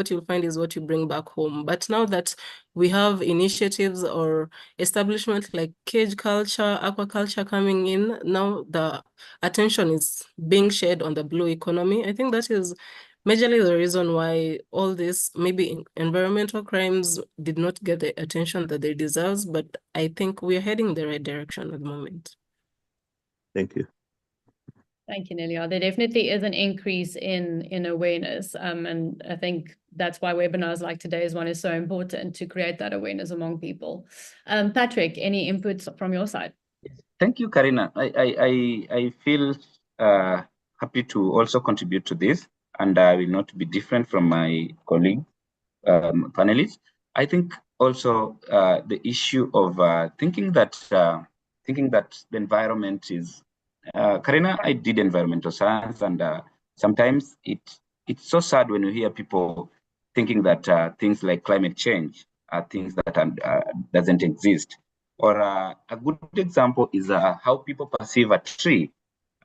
is what you bring back home. But now that we have initiatives or establishments like cage culture, aquaculture coming in, now the attention is being shed on the blue economy. I think that is majorly the reason why all this, maybe environmental crimes, did not get the attention that they deserve, but I think we're heading in the right direction at the moment. Thank you. Thank you, Nelly. There definitely is an increase in awareness. And I think that's why webinars like today's one is so important, to create that awareness among people. Patrick, any inputs from your side? Thank you, Carina. I feel happy to also contribute to this, and I will not be different from my colleague panelists. I think also the issue of thinking that the environment is Carina, I did environmental science, and sometimes it's so sad when you hear people thinking that things like climate change are things that doesn't exist. Or a good example is how people perceive a tree.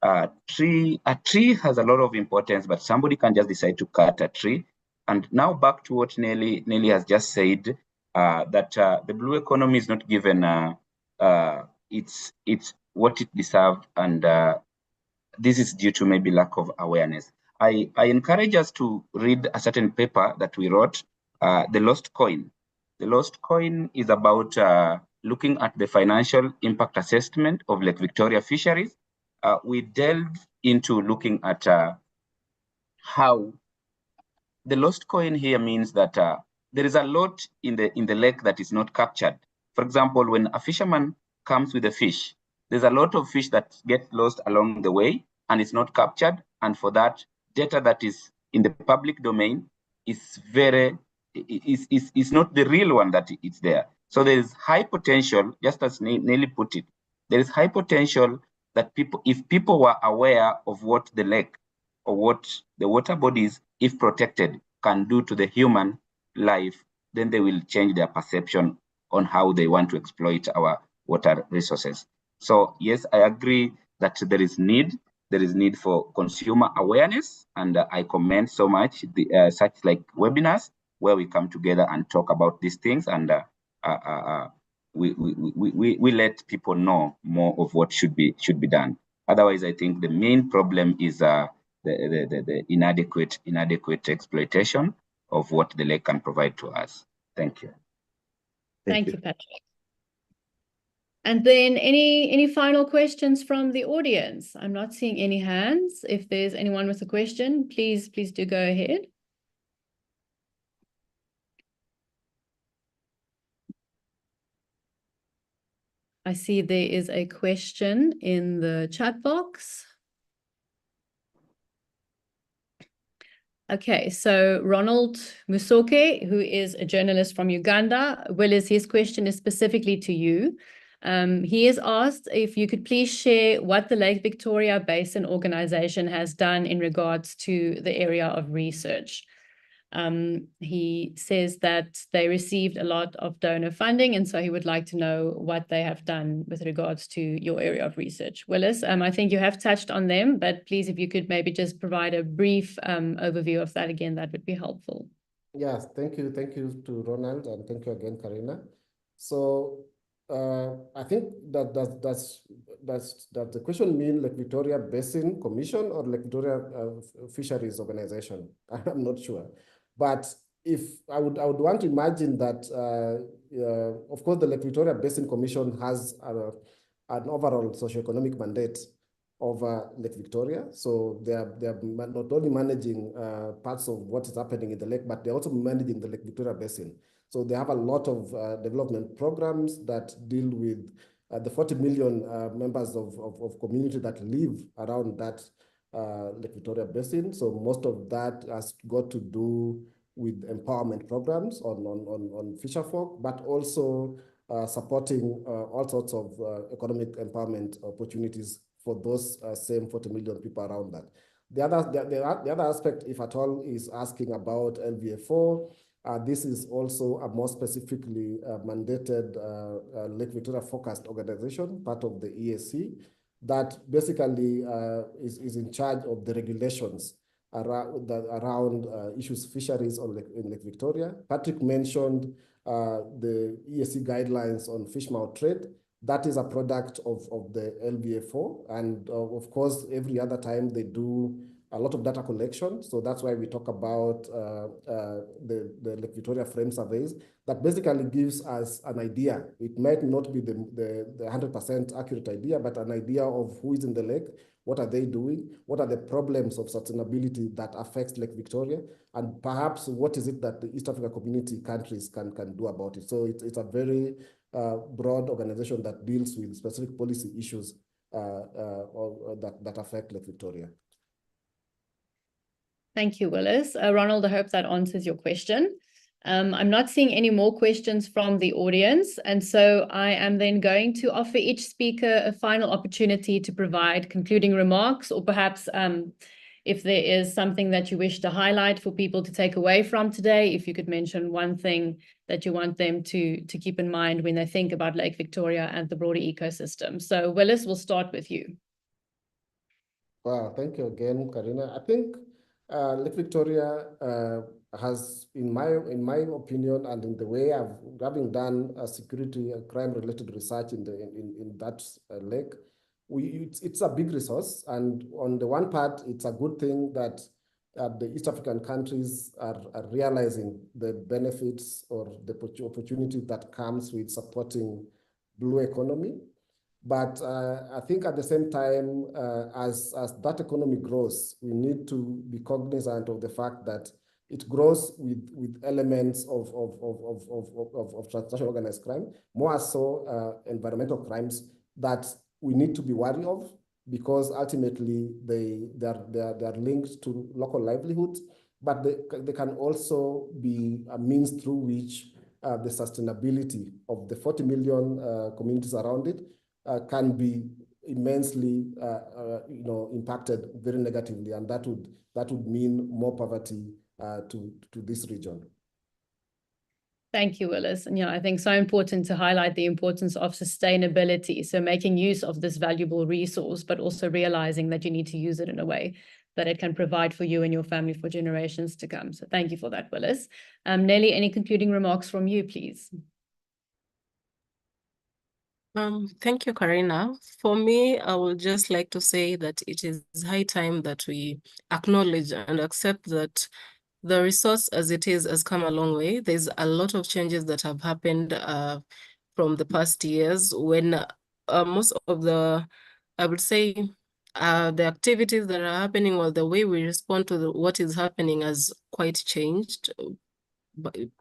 A tree has a lot of importance, but somebody can just decide to cut a tree. And now back to what Nelly has just said, that the blue economy is not given it's what it deserves, and this is due to maybe lack of awareness. I encourage us to read a certain paper that we wrote, The Lost Coin. The Lost Coin is about looking at the financial impact assessment of Lake Victoria fisheries. We delved into looking at how the lost coin here means that there is a lot in the lake that is not captured. For example, when a fisherman comes with a fish, there's a lot of fish that get lost along the way and it's not captured. And for that, data that is in the public domain is not the real one that it's there. So there is high potential, just as Nelly put it, there is high potential that if people were aware of what the lake or what the water bodies, if protected, can do to the human life, then they will change their perception on how they want to exploit our water resources. So yes, I agree that there is need for consumer awareness, and I commend so much the such like webinars where we come together and talk about these things, and we let people know more of what should be done. Otherwise, I think the main problem is the inadequate exploitation of what the lake can provide to us. Thank you. Thank you, Patrick. And then any final questions from the audience? I'm not seeing any hands. If there's anyone with a question, please do go ahead. I see there is a question in the chat box. Okay, so Ronald Musoke, who is a journalist from Uganda, Willis, his question is specifically to you. He has asked if you could please share what the Lake Victoria Basin Organization has done in regards to the area of research. He says that they received a lot of donor funding, and so he would like to know what they have done with regards to your area of research. Willis, I think you have touched on them, but please, if you could maybe just provide a brief overview of that again, that would be helpful. Yes, thank you to Ronald, and thank you again, Carina. So I think that's the question mean Lake Victoria Basin Commission or Lake Victoria Fisheries Organization. I'm not sure. But if I would want to imagine that, of course, the Lake Victoria Basin Commission has an overall socioeconomic mandate over Lake Victoria. So they are not only managing parts of what is happening in the lake, but they're also managing the Lake Victoria Basin. So they have a lot of development programs that deal with the 40 million members of community that live around that Lake Victoria Basin. So most of that has got to do with empowerment programs on fisherfolk, but also supporting all sorts of economic empowerment opportunities for those same 40 million people around that. The other aspect, if at all, is asking about LVA4. This is also a more specifically mandated Lake Victoria focused organization, part of the EAC, that basically is in charge of the regulations around issues fisheries in Lake Victoria. Patrick mentioned the EAC guidelines on fish mouth trade. That is a product of the LVA4. And of course, every other time they do a lot of data collection. So that's why we talk about the Lake Victoria frame surveys that basically gives us an idea. It might not be the 100% accurate idea, but an idea of who is in the lake, what are they doing, what are the problems of sustainability that affects Lake Victoria, and perhaps what is it that the East Africa community countries can do about it. So it's a very broad organization that deals with specific policy issues that affect Lake Victoria. Thank you, Willis. Ronald, I hope that answers your question. I'm not seeing any more questions from the audience, and so I am then going to offer each speaker a final opportunity to provide concluding remarks, or perhaps if there is something that you wish to highlight for people to take away from today, if you could mention one thing that you want them to keep in mind when they think about Lake Victoria and the broader ecosystem. So Willis, we'll start with you. Well, thank you again, Carina. I think Lake Victoria has, in my opinion, and in the way having done security and crime-related research in that lake, it's a big resource. And on the one part, it's a good thing that the East African countries are realizing the benefits or the opportunity that comes with supporting blue economy. But I think at the same time, as that economy grows, we need to be cognizant of the fact that it grows with elements of transnational organized crime, more so environmental crimes that we need to be wary of, because ultimately they are linked to local livelihoods, but they can also be a means through which the sustainability of the 40 million communities around it can be immensely, impacted very negatively, and that would mean more poverty to this region. Thank you, Willis. And I think so important to highlight the importance of sustainability. So making use of this valuable resource, but also realizing that you need to use it in a way that it can provide for you and your family for generations to come. So thank you for that, Willis. Nelly, any concluding remarks from you, please? Thank you, Carina. For me, I would just like to say that it is high time that we acknowledge and accept that the resource as it is has come a long way. There's a lot of changes that have happened from the past years when most of the, I would say, the activities that are happening or the way we respond to what is happening has quite changed.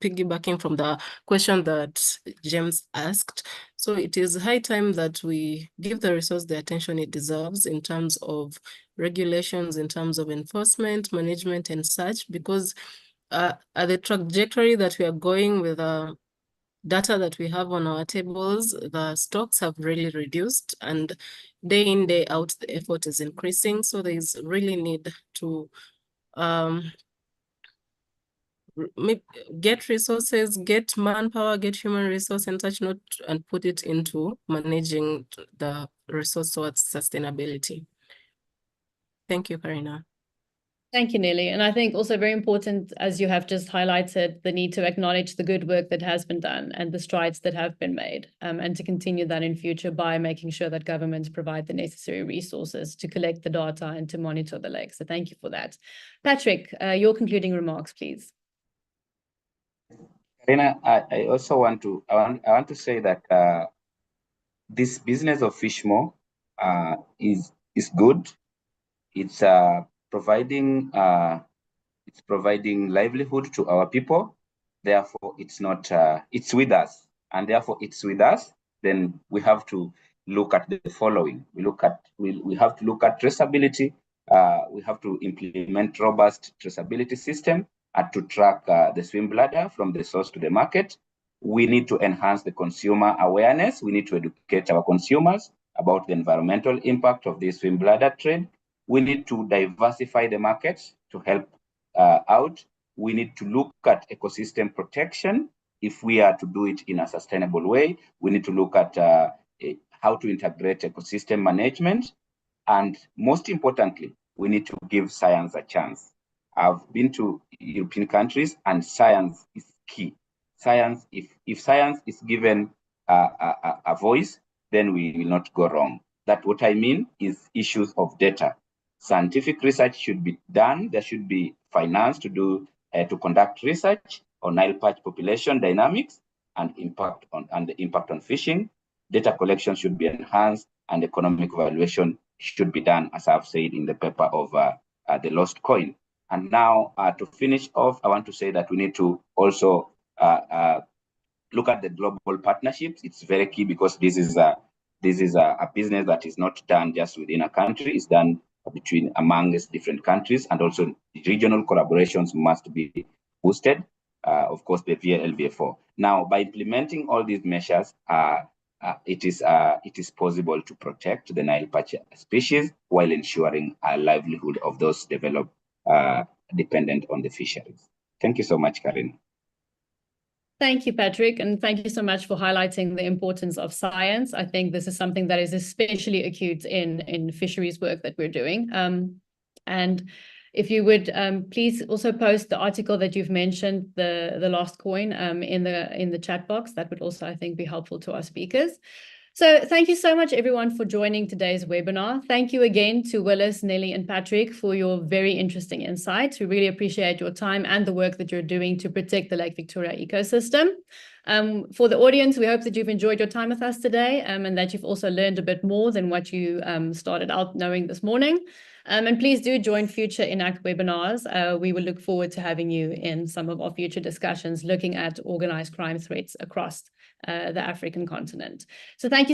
Piggybacking from the question that James asked. So it is high time that we give the resource the attention it deserves in terms of regulations, in terms of enforcement, management, and such, because at the trajectory that we are going with data that we have on our tables, the stocks have really reduced, and day in, day out, the effort is increasing. So there is really need to get resources, get manpower, get human resource and such, and put it into managing the resource towards sustainability. Thank you, Carina. Thank you, Nelly. And I think also very important, as you have just highlighted, the need to acknowledge the good work that has been done and the strides that have been made, and to continue that in future by making sure that governments provide the necessary resources to collect the data and to monitor the lake. So thank you for that. Patrick, your concluding remarks, please. Carina, I also want to say that this business of Fishmo is good. It's providing livelihood to our people. Therefore, it's not it's with us, and therefore it's with us. Then we have to look at the following. We have to look at traceability. We have to implement robust traceability system, to track the swim bladder from the source to the market. We need to enhance the consumer awareness. We need to educate our consumers about the environmental impact of this swim bladder trade. We need to diversify the markets to help out. We need to look at ecosystem protection. If we are to do it in a sustainable way, we need to look at how to integrate ecosystem management. And most importantly, we need to give science a chance. I've been to European countries, and science is key. Science, if science is given a voice, then we will not go wrong. That what I mean is issues of data. Scientific research should be done. There should be finance to conduct research on Nile perch population dynamics and the impact on fishing. Data collection should be enhanced, and economic valuation should be done, as I've said in the paper of the lost coin. And now, to finish off, I want to say that we need to also look at the global partnerships. It's very key, because this is a business that is not done just within a country. It's done amongst different countries, and also regional collaborations must be boosted. Of course, the VLVA4. Now, by implementing all these measures, it is possible to protect the Nile perch species while ensuring a livelihood of those developed dependent on the fisheries. Thank you so much, Carina. Thank you, Patrick, and thank you so much for highlighting the importance of science. I think this is something that is especially acute in fisheries work that we're doing. And if you would please also post the article that you've mentioned, the lost coin, in the chat box. That would also, I think, be helpful to our speakers. So thank you so much, everyone, for joining today's webinar. Thank you again to Willis, Nelly, and Patrick for your very interesting insights. We really appreciate your time and the work that you're doing to protect the Lake Victoria ecosystem. For the audience, we hope that you've enjoyed your time with us today, and that you've also learned a bit more than what you started out knowing this morning. And please do join future ENACT webinars. We will look forward to having you in some of our future discussions looking at organized crime threats across the African continent. So thank you.